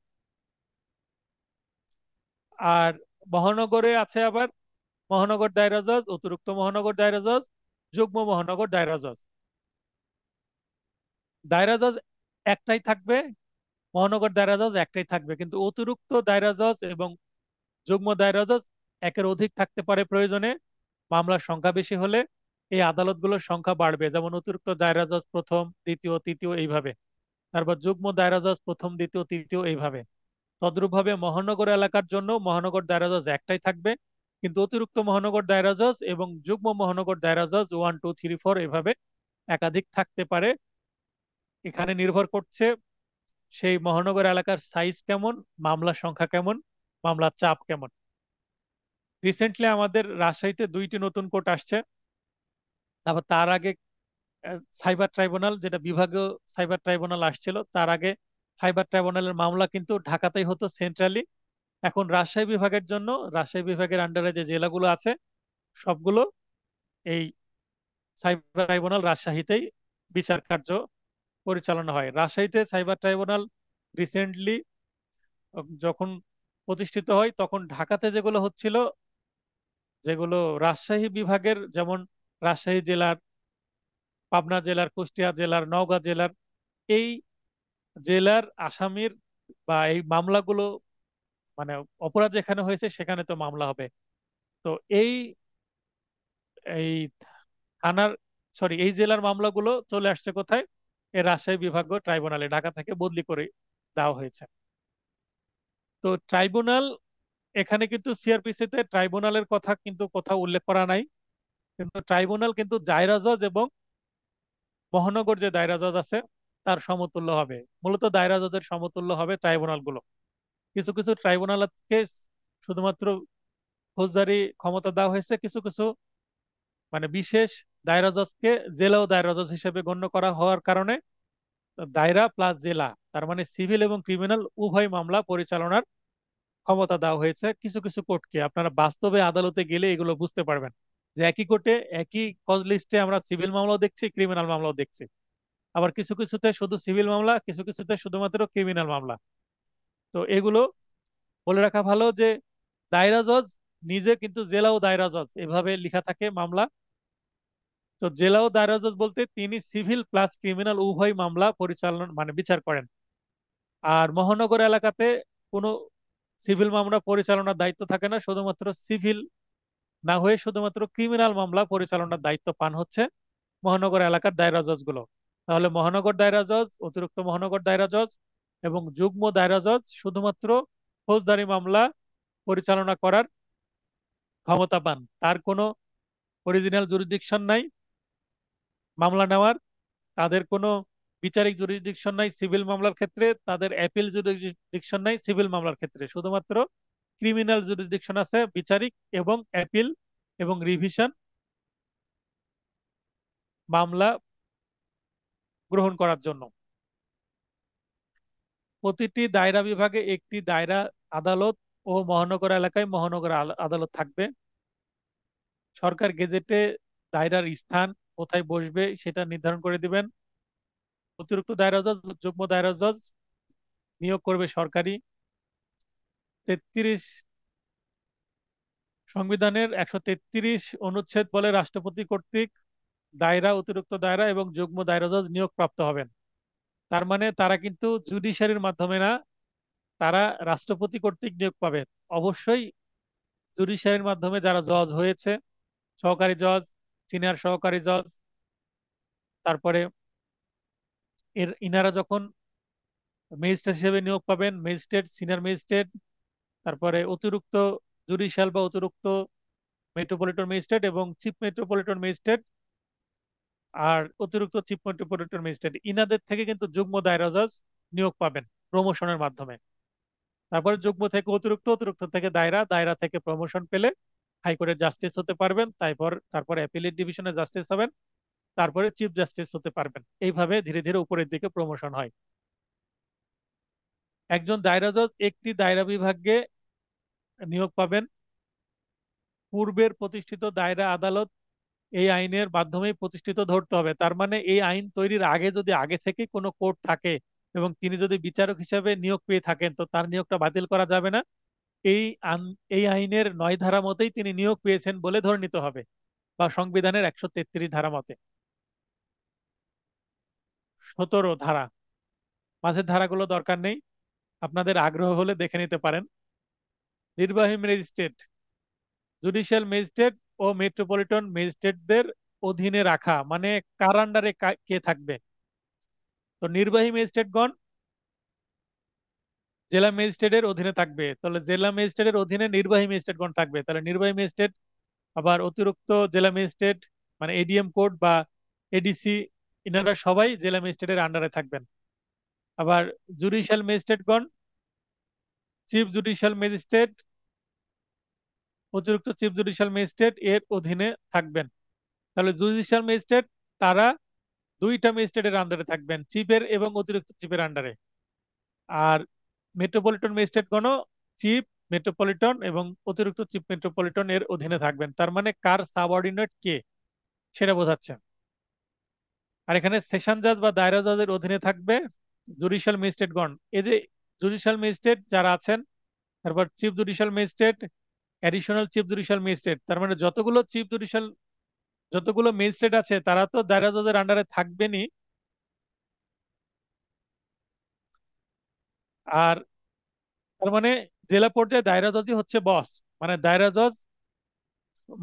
আর মহানগরে আছে আবার মহানগর দায়রা জজ, অতিরিক্ত মহানগর দায়রা জজ, যুগ্ম মহানগর দায়রা জজ। দায়রা জজ একটাই থাকবে, মহানগর দায়রা জজ একটাই থাকবে, কিন্তু অতিরিক্ত দায়রা জজ এবং যুগ্ম দায়রা জজ একের অধিক থাকতে পারে প্রয়োজনে। মামলার সংখ্যা বেশি হলে এই আদালতগুলোর সংখ্যা বাড়বে, যেমন অতিরিক্ত দায়রা জজ প্রথম, দ্বিতীয়, তৃতীয় এইভাবে। তারপর যুগ্ম দায়রা জজ প্রথম, দ্বিতীয়, তৃতীয় এইভাবে। তদ্রূপভাবে মহানগর এলাকার জন্য মহানগর দায়রা জজ একটাই থাকবে, কিন্তু অতিরিক্ত মহানগর দায়রা জজ এবং যুগ্ম মহানগর দায়রা জজ 1, 2, 3, 4 এভাবে একাধিক থাকতে পারে। এখানে নির্ভর করছে সেই মহানগর এলাকার সাইজ কেমন, মামলার সংখ্যা কেমন, মামলার চাপ কেমন। রিসেন্টলি আমাদের রাজশাহীতে 2টি নতুন কোর্ট আসছে। তারপর তার আগে সাইবার ট্রাইব্যুনাল, যেটা বিভাগীয় সাইবার ট্রাইব্যুনাল আসছিল, তার আগে সাইবার ট্রাইব্যুনালের মামলা কিন্তু ঢাকাতেই হতো সেন্ট্রালি। এখন রাজশাহী বিভাগের জন্য, রাজশাহী বিভাগের আন্ডারে যে জেলাগুলো আছে সবগুলো এই সাইবার ট্রাইব্যুনাল রাজশাহীতেই বিচার কার্য পরিচালনা হয়। রাজশাহীতে সাইবার ট্রাইব্যুনাল রিসেন্টলি যখন প্রতিষ্ঠিত হয়, তখন ঢাকাতে যেগুলো হচ্ছিল, যেগুলো রাজশাহী বিভাগের, যেমন রাজশাহী জেলার, পাবনা জেলার, কুষ্টিয়া জেলার, নওগাঁ জেলার, এই জেলার আসামির বা এই মামলাগুলো, মানে অপরাধ যেখানে হয়েছে সেখানে তো মামলা হবে। তো এই এই থানার, সরি, এই জেলার মামলাগুলো চলে আসছে কোথায়? এই রাজশাহী বিভাগীয় ট্রাইব্যুনালে, ঢাকা থেকে বদলি করে দেওয়া হয়েছে। তো ট্রাইব্যুনাল এখানে কিন্তু সিআরপিসি তে ট্রাইব্যুনালের কথা কিন্তু কোথাও উল্লেখ করা নাই, কিন্তু ট্রাইব্যুনাল কিন্তু দায়রা জজ এবং মহানগর যে দায়রা জজ আছে তার সমতুল্য হবে। মূলত দায়রা জজের সমতুল্য হবে ট্রাইব্যুনাল গুলো। কিছু কিছু ট্রাইব্যুনালকে শুধুমাত্র ফৌজদারি ক্ষমতা দেওয়া হয়েছে, কিছু কিছু মানে বিশেষ দায়রা জজকে জেলা ও দায়রা জজ হিসেবে গণ্য করা হওয়ার কারণে দায়রা প্লাস জেলা, তার মানে সিভিল এবং ক্রিমিনাল উভয় মামলা পরিচালনার ক্ষমতা দেওয়া হয়েছে কিছু কিছু কোর্টকে। আপনারা বাস্তবে আদালতে গেলে এগুলো বুঝতে পারবেন যে একই কোর্টে একই কজ লিস্টে আমরা সিভিল মামলাও দেখছি, ক্রিমিনাল মামলাও দেখছি। আবার কিছু কিছুতে শুধু সিভিল মামলা, কিছু কিছুতে শুধুমাত্র ক্রিমিনাল মামলা। তো এগুলো বলে রাখা ভালো যে দায়রা জজ নিজে কিন্তু জেলা ও দায়রা জজ এভাবে লেখা থাকে মামলা। তো জেলা ও দায়রা জজ বলতে তিনি সিভিল প্লাস ক্রিমিনাল উভয় মামলা পরিচালনা মানে বিচার করেন। আর মহানগর এলাকাতে কোনো সিভিল মামলা পরিচালনার দায়িত্ব থাকে না, শুধুমাত্র সিভিল না হয়ে শুধুমাত্র ক্রিমিনাল মামলা পরিচালনার দায়িত্ব পান হচ্ছে মহানগর এলাকার দায়রা জজ গুলো। তাহলে মহানগর দায়রা জজ, অতিরিক্ত মহানগর দায়রা জজ এবং যুগ্ম দায়রা জজ শুধুমাত্র ফৌজদারি মামলা পরিচালনা করার ক্ষমতা পান। তার কোনো অরিজিনাল জুরিসডিকশন নাই মামলা নেওয়ার, তাদের কোনো বিচারিক জুরিসডিকশন নাই সিভিল মামলার ক্ষেত্রে, তাদের অ্যাপিল জুরিসডিকশন নাই সিভিল মামলার ক্ষেত্রে, শুধুমাত্র ক্রিমিনাল জুরিসডিকশন আছে বিচারিক এবং অ্যাপিল এবং রিভিশন মামলা গ্রহণ করার জন্য। প্রতিটি দায়রা বিভাগে একটি দায়রা আদালত ও মহানগর এলাকায় মহানগর আদালত থাকবে। সরকার গেজেটে দায়রার স্থান কোথায় বসবে সেটা নির্ধারণ করে দিবেন। অতিরিক্ত দায়রা জজ, যুগ্ম দায়রা জজ নিয়োগ করবে সরকারি। 33 সংবিধানের 133 অনুচ্ছেদ বলে রাষ্ট্রপতি কর্তৃক দায়রা, অতিরিক্ত দায়রা এবং যুগ্ম দায়রা জজ নিয়োগপ্রাপ্ত হবেন। তার মানে তারা কিন্তু জুডিশিয়ারির মাধ্যমে না, তারা রাষ্ট্রপতি কর্তৃক নিয়োগ পাবে। অবশ্যই জুডিশিয়ারির মাধ্যমে যারা জজ হয়েছে, সহকারী জজ, সিনিয়র সহকারী জজ, তারপরে ইনারা যখন ম্যাজিস্ট্রেট হিসেবে নিয়োগ পাবেন, ম্যাজিস্ট্রেট, সিনিয়র ম্যাজিস্ট্রেট, তারপরে অতিরিক্ত জুডিশিয়াল বা অতিরিক্ত মেট্রোপলিটন ম্যাজিস্ট্রেট এবং চিফ মেট্রোপলিটন ম্যাজিস্ট্রেট আর অতিরিক্ত চিফ মেট্রোপলিটন ম্যাজিস্ট্রেট, ইনাদের থেকে কিন্তু যুগ্ম দায়রা জজ নিয়োগ পাবেন প্রমোশনের মাধ্যমে। তারপরে যুগ্ম থেকে অতিরিক্ত, অতিরিক্ত থেকে দায়রা, দায়রা থেকে প্রমোশন পেলে হাইকোর্টের জাস্টিস হতে পারবেন, তারপর অ্যাপিলেট ডিভিশনে জাস্টিস হবেন, তারপরে চিফ জাস্টিস হতে পারবেন। এইভাবে ধীরে ধীরে উপরের দিকে প্রমোশন হয়। একজন দায়রা জজ একটি দায়রা বিভাগে নিয়োগ পাবেন। পূর্বের প্রতিষ্ঠিত দায়রা আদালত এই আইনের মাধ্যমেই প্রতিষ্ঠিত ধরতে হবে। তার মানে এই আইন তৈরির আগে যদি আগে থেকে কোনো কোর্ট থাকে এবং তিনি যদি বিচারক হিসাবে নিয়োগ পেয়ে থাকেন, তো তার নিয়োগটা বাতিল করা যাবে না। এই এই আইনের 9 ধারা মতেই তিনি নিয়োগ পেয়েছেন বলে ধরে নিতে হবে, বা সংবিধানের 133 ধারা মতে। 17 ধারা, মাঝের ধারাগুলো দরকার নেই, আপনাদের আগ্রহ হলে দেখে নিতে পারেন। নির্বাহী ম্যাজিস্ট্রেট, জুডিশিয়াল ম্যাজিস্ট্রেট ও মেট্রোপলিটন ম্যাজিস্ট্রেটদের অধীনে রাখা, মানে কার আন্ডারে কে থাকবে। তো নির্বাহী ম্যাজিস্ট্রেটগণ জেলা ম্যাজিস্ট্রেটের অধীনে থাকবে, তাহলে জেলা ম্যাজিস্ট্রেটের অধীনে নির্বাহী ম্যাজিস্ট্রেটগণ থাকবে, তাহলে নির্বাহী ম্যাজিস্ট্রেট আবার অতিরিক্ত জেলা ম্যাজিস্ট্রেট মানে এডিএম কোর্ট বা এডিসি, ইনারা সবাই জেলা ম্যাজিস্ট্রেটের আন্ডারে থাকবেন। আবার জুডিশিয়াল ম্যাজিস্ট্রেটগণ চিফ জুডিশিয়াল ম্যাজিস্ট্রেট, অতিরিক্ত চিফ জুডিশিয়াল ম্যাজিস্ট্রেট এর অধীনে থাকবেন। তাহলে জুডিশিয়াল ম্যাজিস্ট্রেট তারা দুইটা ম্যাজিস্ট্রেটের আন্ডারে থাকবেন, চিফের এবং অতিরিক্ত চিফের আন্ডারে। আর মেট্রোপলিটন ম্যাজিস্ট্রেটগণও চিফ মেট্রোপলিটন এবং অতিরিক্ত চিফ মেট্রোপলিটন এর অধীনে থাকবেন। তার মানে কার সাবঅর্ডিনেট কে সেটা বোঝাচ্ছে। আর এখানে সেশন জাজ বা দায়রা জজের অধীনে থাকবে জুডিশিয়াল ম্যাজিস্ট্রেটগণ। এই যে জুডিশিয়াল ম্যাজিস্ট্রেট যারা আছেন, তারপর chief judicial magistrate, additional chief judicial magistrate, তার মানে যতগুলো চিফ জুডিশিয়াল, যতগুলো ম্যাজিস্ট্রেট আছে তারা তো দায়রা জজের আন্ডারে থাকবেনই। আর তার মানে জেলা পর্যায়ে দায়রা জজই হচ্ছে বস, মানে দায়রা জজ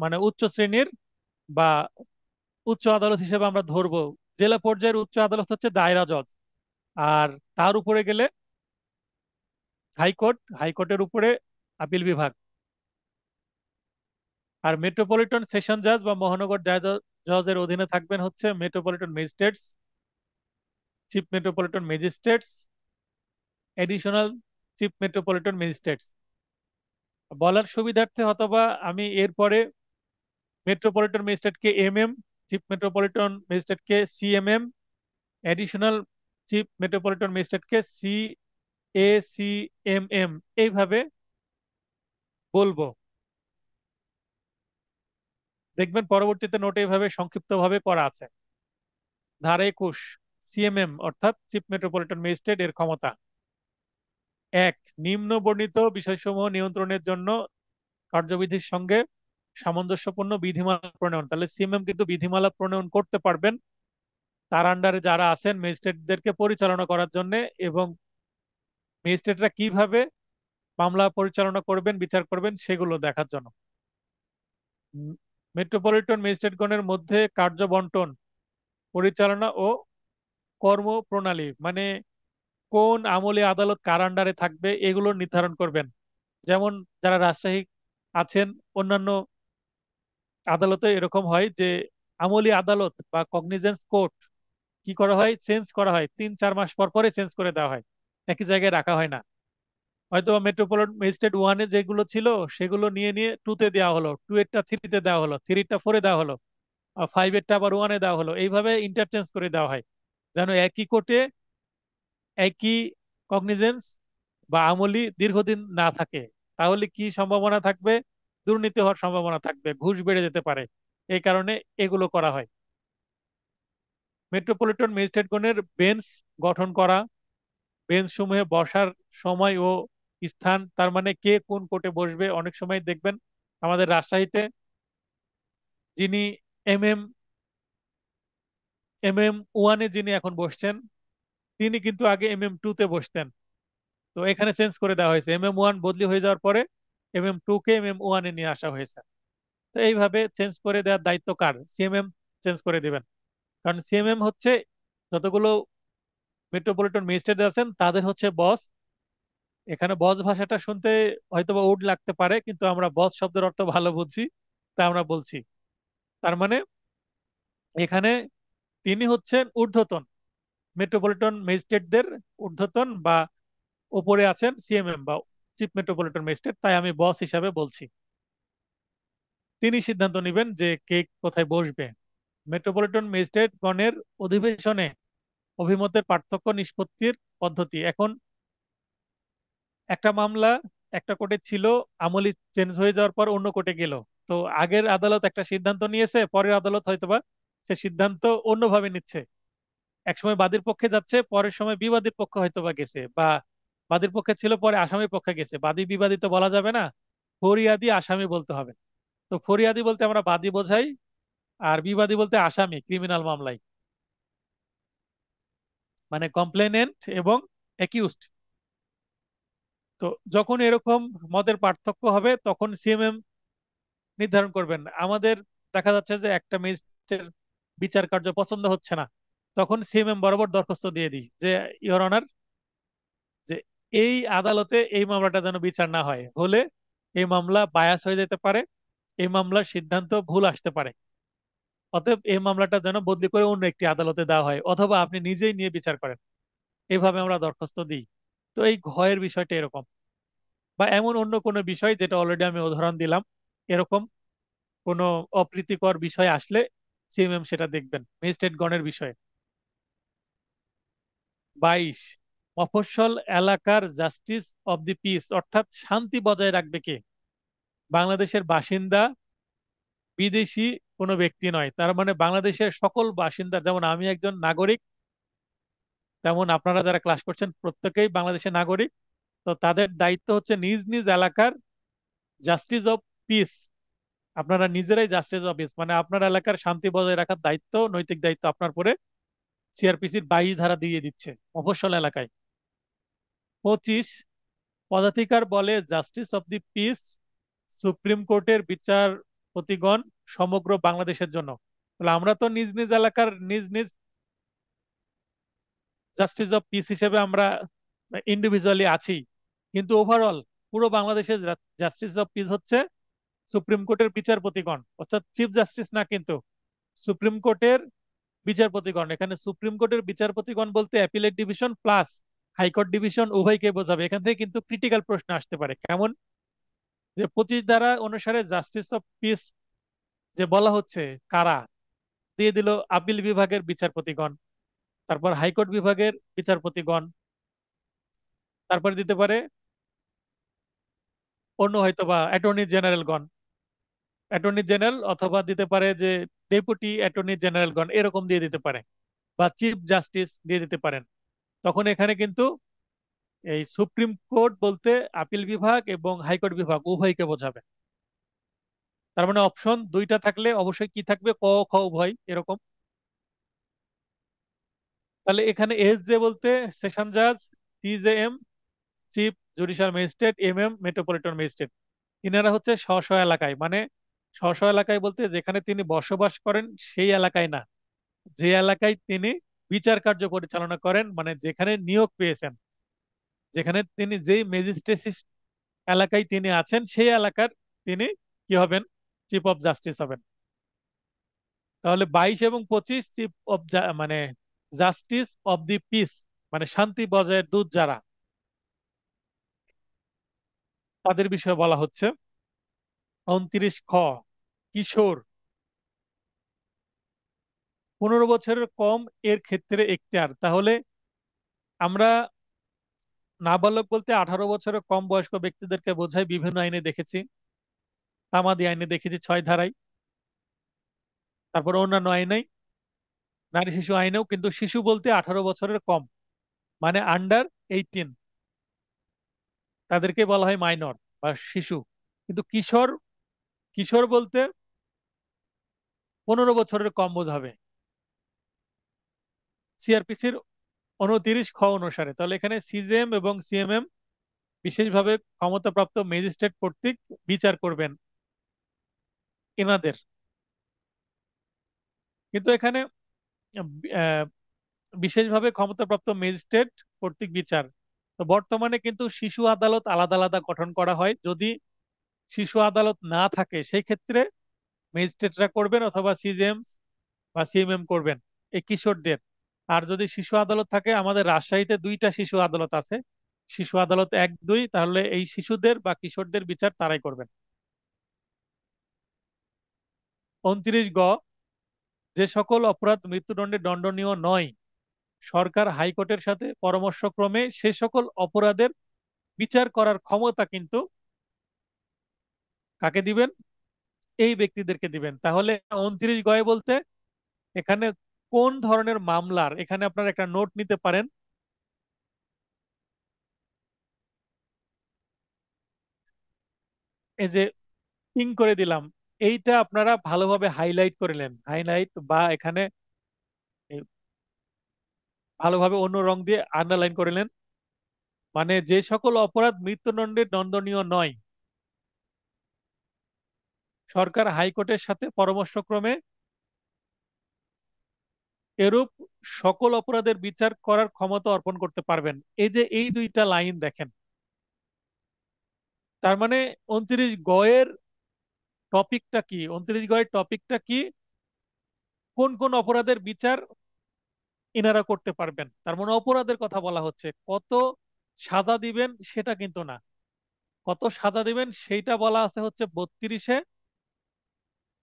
মানে উচ্চ শ্রেণীর বা উচ্চ আদালত হিসেবে আমরা ধরবো। জেলা পর্যায়ের উচ্চ আদালত হচ্ছে দায়রা জজ। আর তার উপরে গেলে হাইকোর্ট, হাইকোর্টের উপরে আপিল বিভাগ। আর মেট্রোপলিটন সেশন জাজ বা মহানগর জজের অধীনে থাকবেন হচ্ছে metropolitan magistrates, chief metropolitan magistrates, additional chief metropolitan magistrates. বলার সুবিধার্থে অথবা আমি এরপরে মেট্রোপলিটন ম্যাজিস্ট্রেটকে এমএম, চিফ মেট্রোপলিটন ম্যাজিস্ট্রেটকে সিএমএম, এডিশনাল চিফ মেট্রোপলিটন ম্যাজিস্ট্রেটকে সিএসিএমএম এইভাবে বলবো। দেখবেন পরবর্তীতে নোটে এইভাবে সংক্ষিপ্তভাবে করা আছে। ধারা 21, সিএমএম অর্থাৎ চিফ মেট্রোপলিটন ম্যাজিস্ট্রেট এর ক্ষমতা: এক, নিম্ন বর্ণিত বিষয়সমূহ নিয়ন্ত্রণের জন্য কার্যবিধির সঙ্গে সামঞ্জস্যপূর্ণ বিধিমালা প্রণয়ন। তাহলে সিএমএম কিন্তু বিধিমালা প্রণয়ন করতে পারবেন তার আন্ডারে যারা আছেন ম্যাজিস্ট্রেটদেরকে পরিচালনা করার জন্য, এবং ম্যাজিস্ট্রেটরা কিভাবে মামলা পরিচালনা করবেন, বিচার করবেন সেগুলো দেখার জন্য। মেট্রোপলিটন ম্যাজিস্ট্রেটগণের মধ্যে কার্য বন্টন, পরিচালনা ও কর্মপ্রণালী মানে কোন আমলে আদালত কার আন্ডারে থাকবে এগুলো নির্ধারণ করবেন। যেমন যারা রাজশাহী আছেন, অন্যান্য আদালতে এরকম হয় যে আমলি আদালত বা কগনিজেন্স কোর্ট কি করা হয়, চেঞ্জ করা হয়, 3-4 মাস পর পরে চেঞ্জ করে দেওয়া হয়, একই জায়গায় রাখা হয় না। হয়তো মেট্রোপলিটন ম্যাজিস্ট্রেট ওয়ানে যেগুলো ছিল সেগুলো নিয়ে নিয়ে টুতে দেওয়া হলো, টু এরটা থ্রিতে দেওয়া হলো, থ্রিটা ফোরে দেওয়া হলো, আর ফাইভ এরটা আবার ওয়ানে দেওয়া হলো, এইভাবে ইন্টারচেঞ্জ করে দেওয়া হয় যেন একই কোর্টে একই কগনিজেন্স বা আমলি দীর্ঘদিন না থাকে। তাহলে কি সম্ভাবনা থাকবে? দুর্নীতি হওয়ার সম্ভাবনা থাকবে, ঘুষ বেড়ে যেতে পারে। এই কারণে এগুলো করা হয়। মেট্রোপলিটন ম্যাজিস্ট্রেটগণের বেঞ্চ গঠন করা, বেঞ্চ সমূহে বসার সময় ও স্থান, তার মানে কে কোন কোর্টে বসবে। অনেক সময় দেখবেন আমাদের রাজশাহীতে যিনি এমএম এমএম ওয়ানে যিনি এখন বসছেন তিনি কিন্তু আগে MM2-তে বসতেন। তো এখানে চেঞ্জ করে দেওয়া হয়েছে, MM1 বদলি হয়ে যাওয়ার পরে MM2-কে MM1-এ নিয়ে আসা হয়েছে। তো এইভাবে চেঞ্জ করে দেওয়ার দায়িত্ব কার? সিএমএম চেঞ্জ করে দিবেন। কারণ সিএমএম হচ্ছে যতগুলো মেট্রোপলিটন ম্যাজিস্ট্রেট আছেন তাদের হচ্ছে বস। এখানে বস ভাষাটা শুনতে হয়তো বা উড লাগতে পারে, কিন্তু আমরা বস শব্দের অর্থ ভালো বুঝি, তা আমরা বলছি। তার মানে এখানে তিনি হচ্ছেন ঊর্ধ্বতন, মেট্রোপলিটন ম্যাজিস্ট্রেটদের ঊর্ধ্বতন বা উপরে আছেন সিএমএম বা চিফ মেট্রোপলিটন ম্যাজিস্ট্রেট, তাই আমি বস হিসাবে বলছি। তিনি সিদ্ধান্ত নেবেন যে কে কোথায় বসবে। মেট্রোপলিটন ম্যাজিস্ট্রেট গণের অধিবেশনে অভিমতের পার্থক্য নিষ্পত্তির পদ্ধতি: এখন একটা মামলা একটা কোর্টে ছিল, আমলি চেঞ্জ হয়ে যাওয়ার পর অন্য কোর্টে গেল। তো আগের আদালত একটা সিদ্ধান্ত নিয়েছে, পরের আদালত হয়তোবা সে সিদ্ধান্ত অন্যভাবে নিচ্ছে। একসময় বাদীর পক্ষে যাচ্ছে, পরের সময় বিবাদীর পক্ষে হয়তোবা গেছে, বা বাদীর পক্ষে ছিল পরে আসামির পক্ষে গেছে। বাদী বিবাদী তো বলা যাবে না, ফরিয়াদি আসামি বলতে হবে। তো ফরিয়াদি বলতে আমরা বাদী বোঝাই, আর বিবাদী বলতে আসামি ক্রিমিনাল মামলায়, মানে কমপ্লেনেন্ট এবং অ্যাকিউজড। তো যখন এরকম মতের পার্থক্য হবে তখন সিএমএম নির্ধারণ করবেন। আমাদের দেখা যাচ্ছে যে একটা ম্যাজিস্ট্রেটের বিচার কার্য পছন্দ হচ্ছে না, তখন সিএমএম বরাবর দরখাস্ত দিয়ে দিই যে ইওর অনার, যে এই আদালতে এই মামলাটা যেন বিচার না হয়, হলে এই মামলা বায়াস হয়ে যেতে পারে, এই মামলার সিদ্ধান্ত ভুল আসতে পারে। অতএব এই মামলাটা যেন বদলি করে অন্য একটি আদালতে দেওয়া হয়, অথবা আপনি নিজেই নিয়ে বিচার করেন। এইভাবে আমরা দরখাস্ত দিই। তো এই ঘয়ের বিষয়টা এরকম, বা এমন অন্য কোনো বিষয় যেটা অলরেডি আমি উদাহরণ দিলাম, এরকম কোনো অপ্রীতিকর বিষয় আসলে সিএমএম সেটা দেখবেন ম্যাজিস্ট্রেট গণের বিষয়ে। 22, মফস্বল এলাকার জাস্টিস অব দি পিস অর্থাৎ শান্তি বজায় রাখবে কে? বাংলাদেশের বাসিন্দা, বিদেশি কোনো ব্যক্তি নয়। তার মানে বাংলাদেশের সকল বাসিন্দা, যেমন আমি একজন নাগরিক, তেমন আপনারা যারা ক্লাস করছেন প্রত্যেকেই বাংলাদেশের নাগরিক। তো তাদের দায়িত্ব হচ্ছে নিজ নিজ এলাকার জাস্টিস অফ পিস। আপনারা নিজেরাই জাস্টিস অফ পিস, মানে আপনার এলাকার শান্তি বজায় রাখার দায়িত্ব, নৈতিক দায়িত্ব আপনার পরে সিআরপিসির 22 ধারা দিয়ে দিচ্ছে মফস্বল এলাকায়। 25, পদাধিকার বলে justice of the piece supreme কোর্টের বিচারপতিগণ সমগ্র বাংলাদেশের জন্য। তাহলে আমরা তো নিজ নিজ এলাকার নিজ নিজ জাস্টিস অফ পিস হিসেবে আমরা ইন্ডিভিজুয়ালি আছি, কিন্তু ওভারঅল পুরো বাংলাদেশের জাস্টিস অফ পিস হচ্ছে সুপ্রিম কোর্টের বিচারপতিগণ, অর্থাৎ চিফ জাস্টিস না কিন্তু, সুপ্রিম কোর্টের বিচারপতিগণ। এখানে সুপ্রিম কোর্টের বিচারপতিগণ বলতে appellate division plus high court division উভয়কে বোঝাবে। এখান থেকে কিন্তু ক্রিটিক্যাল প্রশ্ন আসতে পারে, কেমন, যে 25 ধারা অনুসারে জাস্টিস অফ পিস যে বলা হচ্ছে কারা, দিয়ে দিল আপিল বিভাগের বিচারপতিগণ, তারপর হাইকোর্ট বিভাগের বিচারপতিগণ, তারপর দিতে পারে অন্য হয়তো বা অ্যাটর্নি জেনারেলগণ, অ্যাটর্নি জেনারেল, অথবা দিতে পারে যে ডেপুটি অ্যাটর্নি জেনারেলগণ, এরকম দিয়ে দিতে পারে, বা চিফ জাস্টিস দিয়ে দিতে পারেন। তখন এখানে কিন্তু এই সুপ্রিম কোর্ট বলতে আপিল বিভাগ এবং হাইকোর্ট বিভাগ উভয়কে বোঝাবে। তার মানে অপশন দুইটা থাকলে অবশ্যই কি থাকবে, ক খ উভয় এরকম। তাহলে এখানে এস জে বলতে সেশন জাজ, C J M chief judicial magistrate, M M metropolitan magistrate. ইনারা হচ্ছে স্ব স্ব এলাকায়, মানে স্ব স্ব এলাকায় বলতে যেখানে তিনি বসবাস করেন সেই এলাকায় না, যে এলাকায় তিনি বিচার কার্য পরিচালনা করেন, মানে যেখানে নিয়োগ পেয়েছেন, যেখানে তিনি যেই ম্যাজিস্ট্রেসি এলাকায় তিনি আছেন সেই এলাকার তিনি কি হবেন, চিফ অফ জাস্টিস হবেন। তাহলে 22 এবং 25 চিফ অফ মানে জাস্টিস অফ দি পিস, মানে শান্তি বজায়ের দূত যারা, তাদের বিষয়ে বলা হচ্ছে। 29 খ, কিশোর, 15 বছরের কম এর ক্ষেত্রে এখতিয়ার। তাহলে আমরা নাবালক বলতে 18 বছরের কম বয়স্ক ব্যক্তিদেরকে বোঝায়, বিভিন্ন আইনে দেখেছি, তামাদি আইনে দেখেছি 6 ধারায়, তারপর অন্যান্য আইনেই, নারী শিশু আইনেও। কিন্তু শিশু বলতে 18 বছরের কম, মানে আন্ডার 18, তাদেরকে বলা হয় মাইনর বা শিশু। কিন্তু কিশোর, কিশোর বলতে 15 বছরের কম বোঝাবে সিআরপিসির 29 খ অনুসারে। তাহলে এখানে সিজেএম এবং সিএমএম বিশেষভাবে ক্ষমতাপ্রাপ্ত ম্যাজিস্ট্রেট কর্তৃক বিচার করবেন এনাদের। কিন্তু এখানে আহ, বিশেষভাবে ক্ষমতাপ্রাপ্ত ম্যাজিস্ট্রেট কর্তৃক বিচার, তো বর্তমানে কিন্তু শিশু আদালত আলাদা আলাদা গঠন করা হয়। যদি শিশু আদালত না থাকে সেই ক্ষেত্রে ম্যাজিস্ট্রেটরা করবেন, অথবা সিজেএম বা সিএমএম করবেন এই কিশোরদের। আর যদি শিশু আদালত থাকে, আমাদের রাজশাহীতে 2টা শিশু আদালত আছে, শিশু আদালত 1 2, তাহলে এই শিশুদের বা কিশোরদের বিচার তারাই করবেন। 29 গ, যে সকল অপরাধ মৃত্যুদণ্ডে দণ্ডনীয় নয়, সরকার হাইকোর্টের সাথে পরামর্শক্রমে সে সকল অপরাধের বিচার করার ক্ষমতা কিন্তু কাকে দিবেন, এই ব্যক্তিদেরকে দিবেন। তাহলে 29 গয়ে বলতে এখানে কোন ধরনের মামলার, এখানে আপনারা একটা নোট নিতে পারেন, এই যে পিং করে দিলাম, এইটা আপনারা ভালোভাবে হাইলাইট করে নেন, হাইলাইট বা এখানে এই ভালোভাবে অন্য রং দিয়ে আন্ডারলাইন করে নেন। মানে যে সকল অপরাধ মৃত্যুদণ্ডে দণ্ডনীয় নয়, সরকার হাইকোর্টের সাথে পরামর্শক্রমে এরূপ সকল অপরাধের বিচার করার ক্ষমতা অর্পণ করতে পারবেন। এই যে এই 2টা লাইন দেখেন, তার মানে 29 গয়ের টপিকটা কি, 29 গয়ের টপিকটা কি, কোন কোন অপরাধের বিচার ইনারা করতে পারবেন। তার মানে অপরাধের কথা বলা হচ্ছে, কত সাজা দিবেন সেটা কিন্তু না, কত সাজা দিবেন সেইটা বলা আছে হচ্ছে 32-এ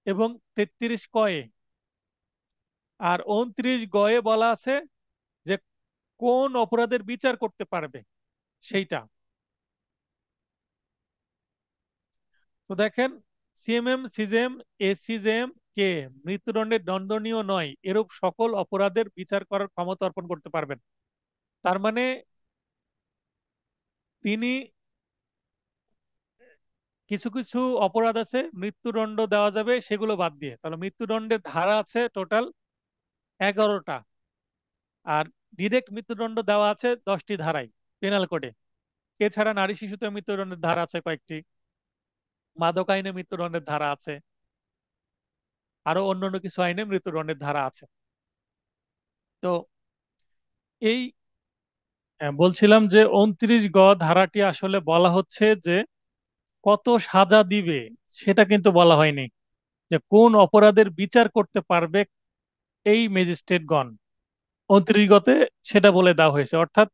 এবং 33 কয়ে। আর 29 গয়ে বলা আছে যে কোন অপরাধের বিচার করতে পারবে সেইটা। তো দেখেন, সিএমএম সিজেএম এসিজেএম কে মৃত্যুদণ্ডে দণ্ডনীয় নয় এরূপ সকল অপরাধের বিচার করার ক্ষমতা অর্পণ করতে পারবেন। তার মানে তিনি, কিছু কিছু অপরাধ আছে মৃত্যুদণ্ড দেওয়া যাবে সেগুলো বাদ দিয়ে, তাহলে মৃত্যুদণ্ডের ধারা আছে টোটাল 11টা, আর ডিরেক্ট মৃত্যুদণ্ড দেওয়া আছে 10টি ধারায় পেনাল কোডে। এছাড়া নারী শিশুতে মৃত্যুদণ্ডের ধারা আছে কয়েকটি, মাদক আইনে মৃত্যুদণ্ডের ধারা আছে, আরো অন্যান্য কিছু আইনে মৃত্যুদণ্ডের ধারা আছে। তো এই হ্যাঁ, বলছিলাম যে 29 ধারাটি আসলে বলা হচ্ছে যে কত সাজা দিবে সেটা কিন্তু বলা হয়নি, যে কোন অপরাধের বিচার করতে পারবে এই ম্যাজিস্ট্রেটগণ। 29 সেটা বলে দেওয়া হয়েছে, অর্থাৎ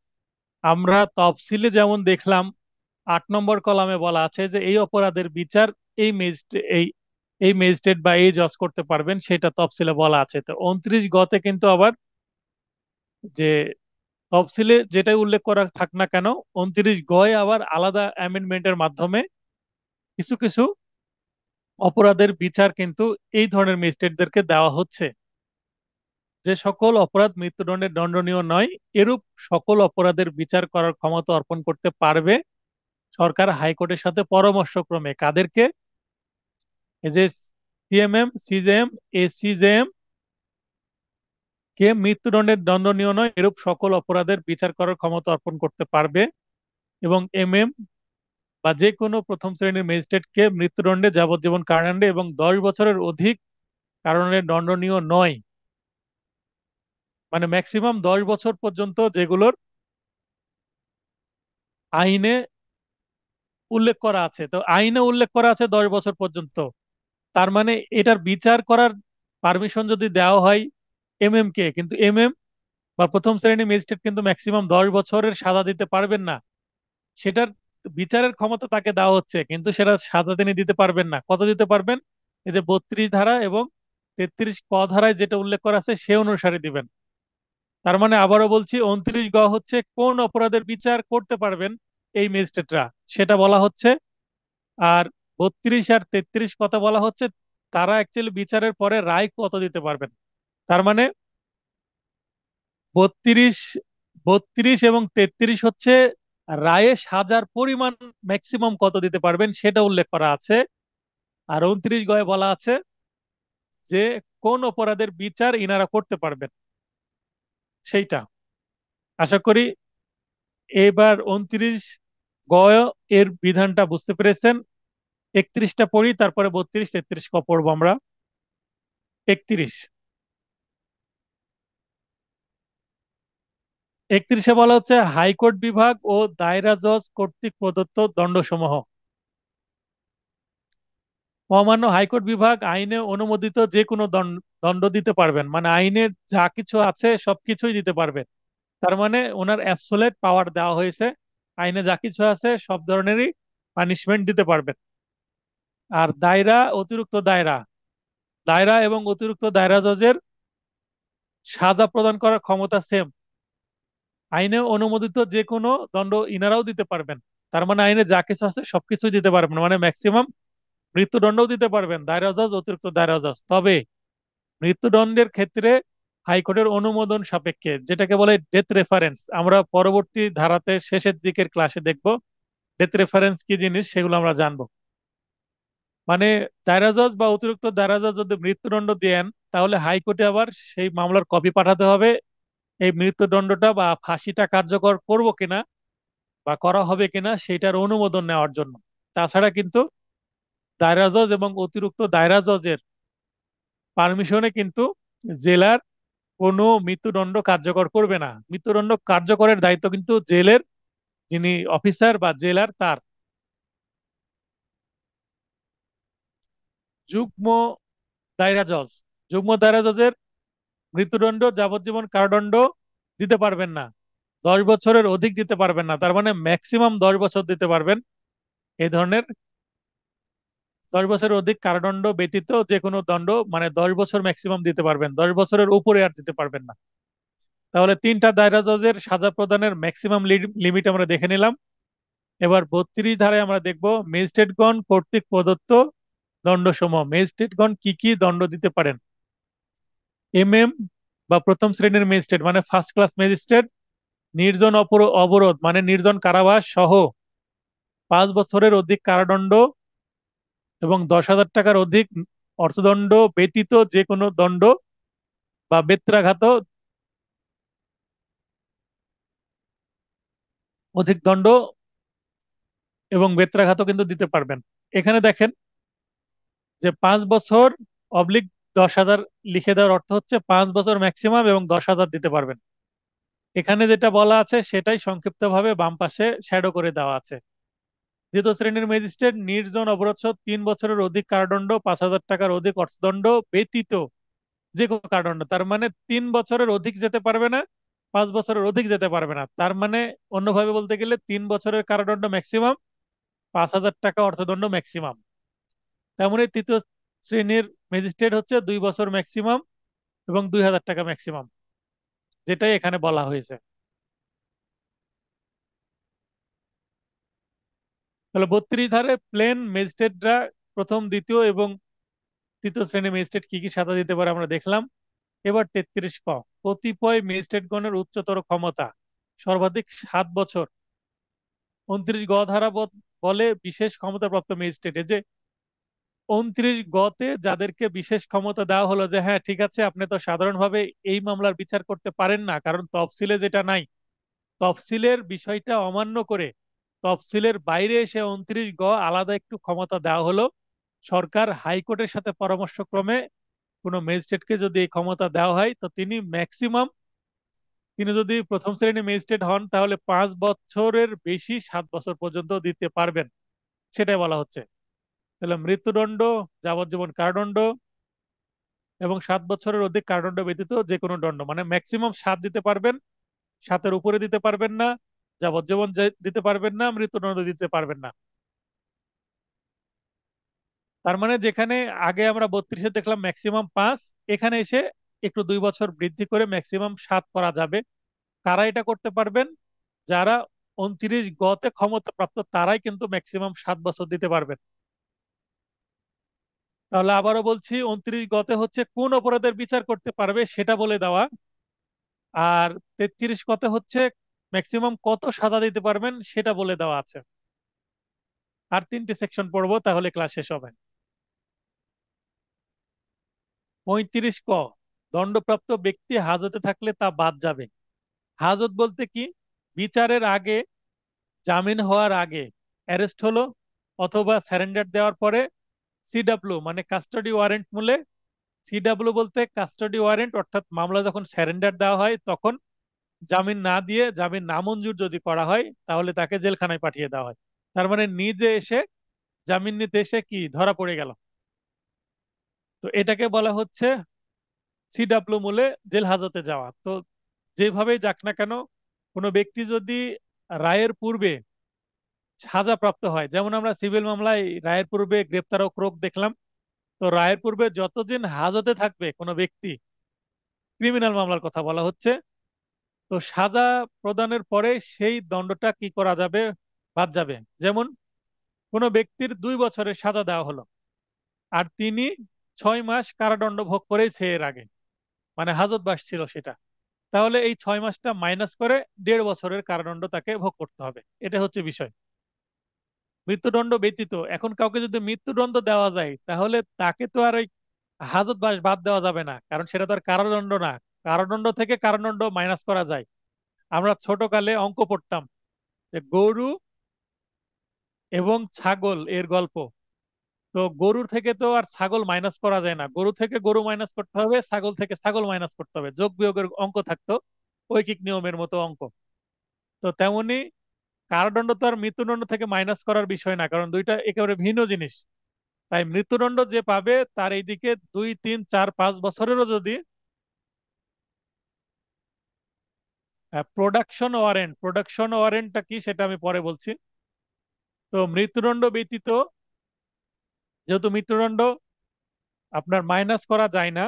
আমরা তফসিলে যেমন দেখলাম 8 নম্বর কলামে বলা আছে যে এই অপরাধের বিচার এই ম্যাজিস্ট্রেট এই ম্যাজিস্ট্রেট বা এই জজ করতে পারবেন, সেটা তফসিলে বলা আছে। তো 29 কিন্তু আবার যে তফসিলে যেটাই উল্লেখ করা থাক না কেন, 29 আবার আলাদা অ্যামেন্ডমেন্টের মাধ্যমে কিছু কিছু অপরাধের বিচার কিন্তু এই ধরনের ম্যাজিস্ট্রেটদেরকে দেওয়া হচ্ছে। যে সকল অপরাধ মৃত্যুদণ্ডে দণ্ডনীয় নয়, এরূপ সকল অপরাধের বিচার করার ক্ষমতা অর্পণ করতে পারবে সরকার হাইকোর্টের সাথে পরামর্শক্রমে। কাদেরকে? এই যে সিএমএম, সিজেএম, এসিজেএম কে মৃত্যুদণ্ডের দণ্ডনীয় নয় এরূপ সকল অপরাধের বিচার করার ক্ষমতা অর্পণ করতে পারবে, এবং এমএম বা যে কোনো প্রথম শ্রেণীর ম্যাজিস্ট্রেটকে মৃত্যুদণ্ডে, যাবজ্জীবন কারাদণ্ডে এবং 10 বছরের অধিক কারণে দণ্ডনীয় নয়, মানে ম্যাক্সিমাম 10 বছর পর্যন্ত যেগুলোর আইনে উল্লেখ করা আছে। তো আইনে উল্লেখ করা আছে 10 বছর পর্যন্ত, তার মানে এটার বিচার করার পারমিশন যদি দেওয়া হয় এমএম কে, কিন্তু এমএম বা প্রথম শ্রেণী ম্যাজিস্ট্রেট কিন্তু ম্যাক্সিমাম 10 বছরের সাজা দিতে পারবেন না। সেটার বিচারের ক্ষমতা তাকে দেওয়া হচ্ছে, কিন্তু সেটা সাজা তিনি দিতে পারবেন না। কত দিতে পারবেন? এই যে 32 ধারা এবং 33 ধারায় যেটা উল্লেখ করা আছে সে অনুসারে দিবেন। তার মানে আবারও বলছি, 29 হচ্ছে কোন অপরাধের বিচার করতে পারবেন এই ম্যাজিস্ট্রেটরা, সেটা বলা হচ্ছে। আর 32 আর 33 কথা বলা হচ্ছে তারা অ্যাকচুয়ালি বিচারের পরে রায় কত দিতে পারবেন। তার মানে 32, 32 এবং 33 হচ্ছে রায়ে সাজার পরিমাণ ম্যাক্সিমাম কত দিতে পারবেন সেটা উল্লেখ করা আছে। আর 29 বলা আছে যে কোন অপরাধের বিচার ইনারা করতে পারবেন সেইটা। আশা করি এবার 29 এর বিধানটা বুঝতে পেরেছেন। 31টা পড়ি, তারপরে 32 33 পড়বো আমরা। 31 বলা হচ্ছে হাইকোর্ট বিভাগ ও দায়রা জজ কর্তৃক প্রদত্ত দণ্ডসমূহ। মহামান্য হাইকোর্ট বিভাগ আইনে অনুমোদিত যে কোনো দণ্ড দিতে পারবেন, মানে আইনে যা কিছু আছে সবকিছুই দিতে পারবেন। তার মানে ওনার অ্যাবসোলেট পাওয়ার দেওয়া হয়েছে, আইনে যা কিছু আছে সব ধরনেরই পানিশমেন্ট দিতে পারবেন। আর দায়রা, অতিরিক্ত দায়রা, দায়রা এবং অতিরিক্ত দায়রা জজের সাজা প্রদান করার ক্ষমতা সেম, আইনে অনুমোদিত যে কোনো দণ্ড ইনারাও দিতে পারবেন। তার মানে আইনে যা কিছু আছে সবকিছুই দিতে পারবেন, মানে ম্যাক্সিমাম মৃত্যুদণ্ডও দিতে পারবেন দায়রা জজ, অতিরিক্ত দায়রা জজ। তবে মৃত্যুদণ্ডের ক্ষেত্রে হাইকোর্টের অনুমোদন সাপেক্ষে, যেটাকে বলে ডেথ রেফারেন্স। আমরা পরবর্তী ধারাতে শেষের দিকের ক্লাসে দেখব ডেথ রেফারেন্স কি জিনিস, সেগুলো আমরা জানবো। মানে দায়রা জজ বা অতিরিক্ত দায়রা জজ যদি মৃত্যুদণ্ড দেন, তাহলে হাইকোর্টে আবার সেই মামলার কপি পাঠাতে হবে এই মৃত্যুদণ্ডটা বা ফাঁসিটা কার্যকর করব কিনা বা করা হবে কিনা সেটার অনুমোদন নেওয়ার জন্য। তাছাড়া কিন্তু দায়রা জজ এবং অতিরিক্ত দায়রা জজের পারমিশনে কিন্তু জেলার কোনো মৃত্যুদণ্ড কার্যকর করবে না। মৃত্যুদণ্ড কার্যকরের দায়িত্ব কিন্তু জেলের যিনি অফিসার বা জেলার তার। যুগ্ম দায়রা জজ, যুগ্ম দায়রা জজের মৃত্যুদণ্ড, যাবজ্জীবন কারাদণ্ড দিতে পারবেন না, 10 বছরের অধিক দিতে পারবেন না। তার মানে ম্যাক্সিমাম 10 বছর দিতে পারবেন। এই ধরনের 10 বছরের অধিক কারাদণ্ড ব্যতীত যে কোনো দণ্ড, মানে 10 বছর ম্যাক্সিমাম দিতে পারবেন, 10 বছরের উপরে আর দিতে পারবেন না। তাহলে তিনটা দায়রা জজের সাজা প্রদানের ম্যাক্সিমাম লিমিট আমরা দেখে নিলাম। এবার 32 ধারায় আমরা দেখব ম্যাজিস্ট্রেটগণ কর্তৃক প্রদত্ত দণ্ডসমূহ। ম্যাজিস্ট্রেটগণ কি কি দণ্ড দিতে পারেন? এমএম বা প্রথম শ্রেণীর ম্যাজিস্ট্রেট মানে ফার্স্ট ক্লাস ম্যাজিস্ট্রেট নির্জন অবরোধ মানে নির্জন কারাবাস সহ 5 বছরের অধিক কারাদণ্ড এবং 10,000 টাকার অধিক অর্থদণ্ড ব্যতীত যে কোনো দণ্ড বা বেত্রাঘাত অধিক দণ্ড এবং বেত্রাঘাতও কিন্তু দিতে পারবেন। এখানে দেখেন যে 5 বছর অবলিক 10,000 লিখে দেওয়ার অর্থ হচ্ছে 5 বছর ম্যাক্সিমাম এবং 10,000 দিতে পারবেন। এখানে যেটা বলা আছে সেটাই সংক্ষিপ্তভাবে বাম পাশে শ্যাডো করে দেওয়া আছে। দ্বিতীয় শ্রেণীর ম্যাজিস্ট্রেট নির্জন অবরোধ 3 বছরের অধিক কারাদণ্ড, 5,000 টাকার অধিক অর্থদণ্ড ব্যতীত যে কোনো কারাদণ্ড। তার মানে 3 বছরের অধিক যেতে পারবে না, 5 বছরের অধিক যেতে পারবে না। তার মানে অন্যভাবে বলতে গেলে 3 বছরের কারাদণ্ড ম্যাক্সিমাম, 5,000 টাকা অর্থদণ্ড ম্যাক্সিমাম। তেমনি তৃতীয় শ্রেণীর ম্যাজিস্ট্রেট হচ্ছে 2 বছর ম্যাক্সিমাম এবং 2,000 টাকা ম্যাক্সিমাম, যেটাই এখানে বলা হয়েছে। তাহলে 32 ধারে প্লেন ম্যাজিস্ট্রেটরা প্রথম, দ্বিতীয় এবং তৃতীয় শ্রেণীর ম্যাজিস্ট্রেট কি কি সাজা দিতে পারে আমরা দেখলাম। এবার 33 ক, কতিপয় ম্যাজিস্ট্রেটগণের উচ্চতর ক্ষমতা সর্বাধিক 7 বছর। 29 গ ধারা বলে বিশেষ ক্ষমতাপ্রাপ্ত ম্যাজিস্ট্রেট। এই যে 29 গতে যাদেরকে বিশেষ ক্ষমতা দেওয়া হলো যে হ্যাঁ ঠিক আছে, আপনি তো সাধারণভাবে এই মামলার বিচার করতে পারেন না, কারণ তফসিলে যেটা নাই, তফসিলের বিষয়টা অমান্য করে তফসিলের বাইরে এসে 29 গ আলাদা একটু ক্ষমতা দেওয়া হলো। সরকার হাইকোর্টের সাথে পরামর্শক্রমে কোনো ম্যাজিস্ট্রেটকে যদি এই ক্ষমতা দেওয়া হয়, তো তিনি যদি প্রথম শ্রেণীর ম্যাজিস্ট্রেট হন তাহলে 5 বছরের বেশি 7 বছর পর্যন্ত দিতে পারবেন, সেটাই বলা হচ্ছে। তাহলে মৃত্যুদণ্ড, যাবজ্জীবন কারাদণ্ড এবং 7 বছরের অধিক কারাদণ্ড ব্যতীত যে কোনো দণ্ড, মানে ম্যাক্সিমাম 7 দিতে পারবেন, 7-এর উপরে দিতে পারবেন না, যাবজ্জীবন দিতে পারবেন না, মৃত্যুদণ্ড দিতে পারবেন না। তার মানে যেখানে আগে আমরা 32-এ দেখলাম ম্যাক্সিমাম 5, এখানে এসে একটু 2 বছর বৃদ্ধি করে ম্যাক্সিমাম 7 করা যাবে। কারা এটা করতে পারবেন? যারা 29 গতে ক্ষমতাপ্রাপ্ত তারাই কিন্তু ম্যাক্সিমাম 7 বছর দিতে পারবেন। তাহলে আবারও বলছি, 29 গতে হচ্ছে কোন অপরাধের বিচার করতে পারবে সেটা বলে দেওয়া, আর 33 গতে হচ্ছে ম্যাক্সিমাম কত সাজা দিতে পারবেন সেটা বলে দেওয়া আছে। আর 3টে সেকশন পড়বো, তাহলে ক্লাস শেষ হবে। 35 ক, দণ্ডপ্রাপ্ত ব্যক্তি হাজতে থাকলে তা বাদ যাবে। হাজত বলতে কি? বিচারের আগে, জামিন হওয়ার আগে অ্যারেস্ট হলো, অথবা স্যারেন্ডার দেওয়ার পরে সিডাব্লিউ মানে কাস্টডি ওয়ারেন্ট মূলে। সিডাব্লিউ বলতে কাস্টডি ওয়ারেন্ট, অর্থাৎ মামলা যখন স্যারেন্ডার দেওয়া হয় তখন জামিন না দিয়ে, জামিন নামঞ্জুর যদি করা হয় তাহলে তাকে জেলখানায় পাঠিয়ে দেওয়া হয়। তার মানে নিজে এসে জামিন নিতে এসে কি ধরা পড়ে গেল, তো এটাকে বলা হচ্ছে সিডাব্লিউ মূলে জেল হাজতে যাওয়া। তো যেভাবেই যাক না কেন, কোনো ব্যক্তি যদি রায়ের পূর্বে সাজাপ্রাপ্ত হয়, যেমন আমরা সিভিল মামলায় রায়ের পূর্বে গ্রেপ্তার ও ক্রোক দেখলাম, তো রায়ের পূর্বে যতদিন হাজতে থাকবে কোনো ব্যক্তি, ক্রিমিনাল মামলার কথা বলা হচ্ছে, তো সাজা প্রদানের পরে সেই দণ্ডটা কি করা যাবে? বাদ যাবে। যেমন কোনো ব্যক্তির 2 বছরের সাজা দেওয়া হলো, আর তিনি 6 মাস কারাদণ্ড ভোগ করেছে এর আগে, মানে হাজতবাস ছিল সেটা, তাহলে এই 6 মাসটা মাইনাস করে 1.5 বছরের কারাদণ্ড তাকে ভোগ করতে হবে। এটা হচ্ছে বিষয়। মৃত্যুদণ্ড ব্যতীত, এখন কাউকে যদি মৃত্যুদণ্ড দেওয়া যায় তাহলে তাকে তো আর ওই হাজতবাস বাদ দেওয়া যাবে না, কারণ সেটা তো আর কারাদণ্ড না। কারাদণ্ড থেকে কারাদণ্ড মাইনাস করা যায়। আমরা ছোটকালে অঙ্ক পড়তাম যে গরু এবং ছাগল এর গল্প। তো গরুর থেকে তো আর ছাগল মাইনাস করা যায় না, গরু থেকে গরু মাইনাস করতে হবে, ছাগল থেকে ছাগল মাইনাস করতে হবে, যোগ বিয়োগের অঙ্ক থাকতো, ঐকিক নিয়মের মতো অঙ্ক। তো তেমনি কারাদণ্ড তো আর মৃত্যুদণ্ড থেকে মাইনাস করার বিষয় না, কারণ দুইটা একেবারে ভিন্ন জিনিস। তাই মৃত্যুদণ্ড যে পাবে তার এইদিকে 2, 3, 4, 5 বছরেরও যদি প্রোডাকশন ওয়ারেন্টটা কি সেটা আমি পরে বলছি। তো মৃত্যুদণ্ড ব্যতীত, যেহেতু মৃত্যুদণ্ড আপনার মাইনাস করা যায় না,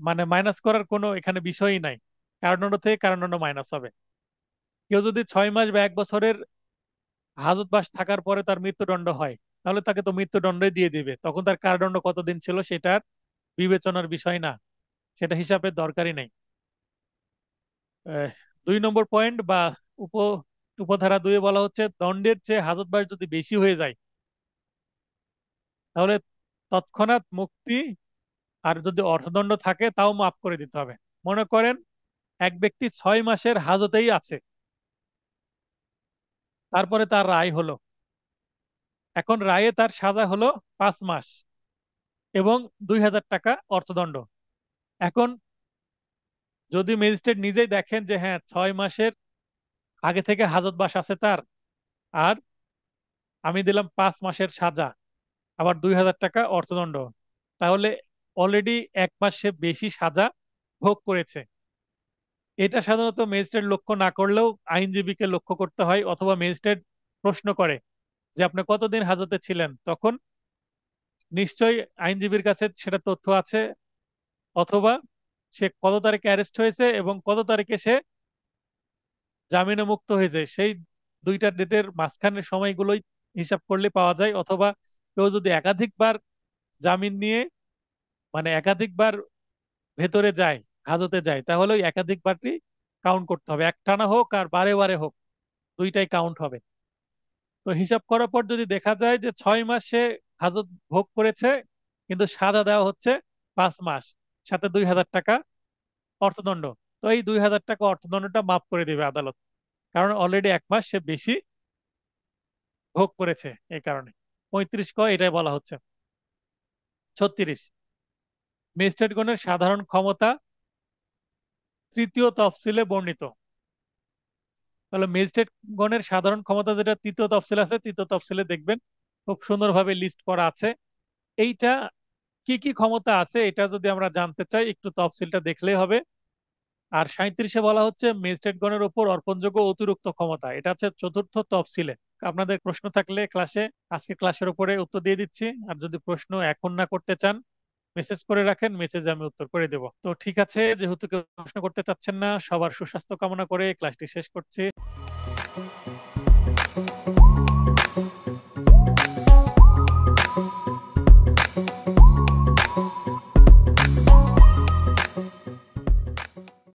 মানে মাইনাস করার কোনো এখানে বিষয়ই নাই, কারাদণ্ড থেকে কারাদণ্ড মাইনাস হবে। কেউ যদি 6 মাস বা 1 বছরের হাজতবাস থাকার পরে তার মৃত্যুদণ্ড হয়, তাহলে তাকে তো মৃত্যুদণ্ডই দিয়ে দিবে, তখন তার কারাদণ্ড কতদিন ছিল সেটার বিবেচনার বিষয় না, সেটা হিসাবের দরকারই নেই। 2 নম্বর পয়েন্ট বা উপ উপধারা 2-এ বলা হচ্ছে দণ্ডের চেয়ে হাজতবাস যদি বেশি হয়ে যায় তাহলে তৎক্ষণাৎ মুক্তি, আর যদি অর্থদণ্ড থাকে তাও মাফ করে দিতে হবে। মনে করেন এক ব্যক্তি 6 মাসের হাজতেই আছে, তারপরে তার রায় হলো, এখন রায়ে তার সাজা হলো 5 মাস এবং 2,000 টাকা অর্থদণ্ড। এখন যদি ম্যাজিস্ট্রেট নিজেই দেখেন যে হ্যাঁ 6 মাসের আগে থেকে হাজতবাস আছে তার, আর আমি দিলাম 5 মাসের সাজা, আবার 2,000 টাকা অর্থদণ্ড, তাহলে অলরেডি 1 মাস সে বেশি সাজা ভোগ করেছে। এটা সাধারণত ম্যাজিস্ট্রেট লক্ষ্য না করলেও আইনজীবীকে লক্ষ্য করতে হয়, অথবা ম্যাজিস্ট্রেট প্রশ্ন করে যে আপনি কতদিন হাজতে ছিলেন, তখন নিশ্চয়ই আইনজীবীর কাছে সেটা তথ্য আছে, অথবা সে কত তারিখে অ্যারেস্ট হয়েছে এবং কত তারিখে সে জামিনে মুক্ত হয়েছে, সেই দুইটা ডেটের মাঝখানের সময়গুলোই হিসাব করলে পাওয়া যায়। অথবা কেউ যদি একাধিকবার জামিন নিয়ে, মানে একাধিকবার ভেতরে যায়, হাজতে যায়, তাহলে ওই একাধিকবারই কাউন্ট করতে হবে, একটানা হোক আর বারে বারে হোক, দুইটাই কাউন্ট হবে। তো হিসাব করার পর যদি দেখা যায় যে 6 মাস সে হাজত ভোগ করেছে, কিন্তু সাজা দেওয়া হচ্ছে 5 মাস, সাথে 2,000 টাকা অর্থদণ্ড, তো এই 2,000 টাকা অর্থদণ্ডটা মাফ করে দিবে আদালত, কারণ অলরেডি 1 মাস সে বেশি ভোগ করেছে এই কারণে। 35 ক এটাই বলা হচ্ছে। 36, ম্যাজিস্ট্রেটগণের সাধারণ ক্ষমতা তৃতীয় তফসিলে বর্ণিত। তাহলে ম্যাজিস্ট্রেট গণের সাধারণ ক্ষমতা যেটা তৃতীয় তফসিল আছে, তৃতীয় তফসিলে দেখবেন খুব সুন্দরভাবে লিস্ট করা আছে। এইটা কি কি ক্ষমতা আছে এটা যদি আমরা জানতে চাই, একটু তফসিলটা দেখলেই হবে। আর 37-এ বলা হচ্ছে ম্যাজিস্ট্রেট গণের উপর অর্পণযোগ্য অতিরিক্ত ক্ষমতা, এটা হচ্ছে চতুর্থ তফসিলে। আপনাদের প্রশ্ন থাকলে ক্লাসে, আজকে ক্লাসের উপরে উত্তর দিয়ে দিচ্ছি। আর যদি প্রশ্ন এখন না করতে চান, মেসেজ করে রাখেন, মেসেজে আমি উত্তর করে দেবো। তো ঠিক আছে, যেহেতু কেউ প্রশ্ন করতে চাচ্ছেন না, সবার সুস্বাস্থ্য কামনা করে ক্লাসটি শেষ করছি।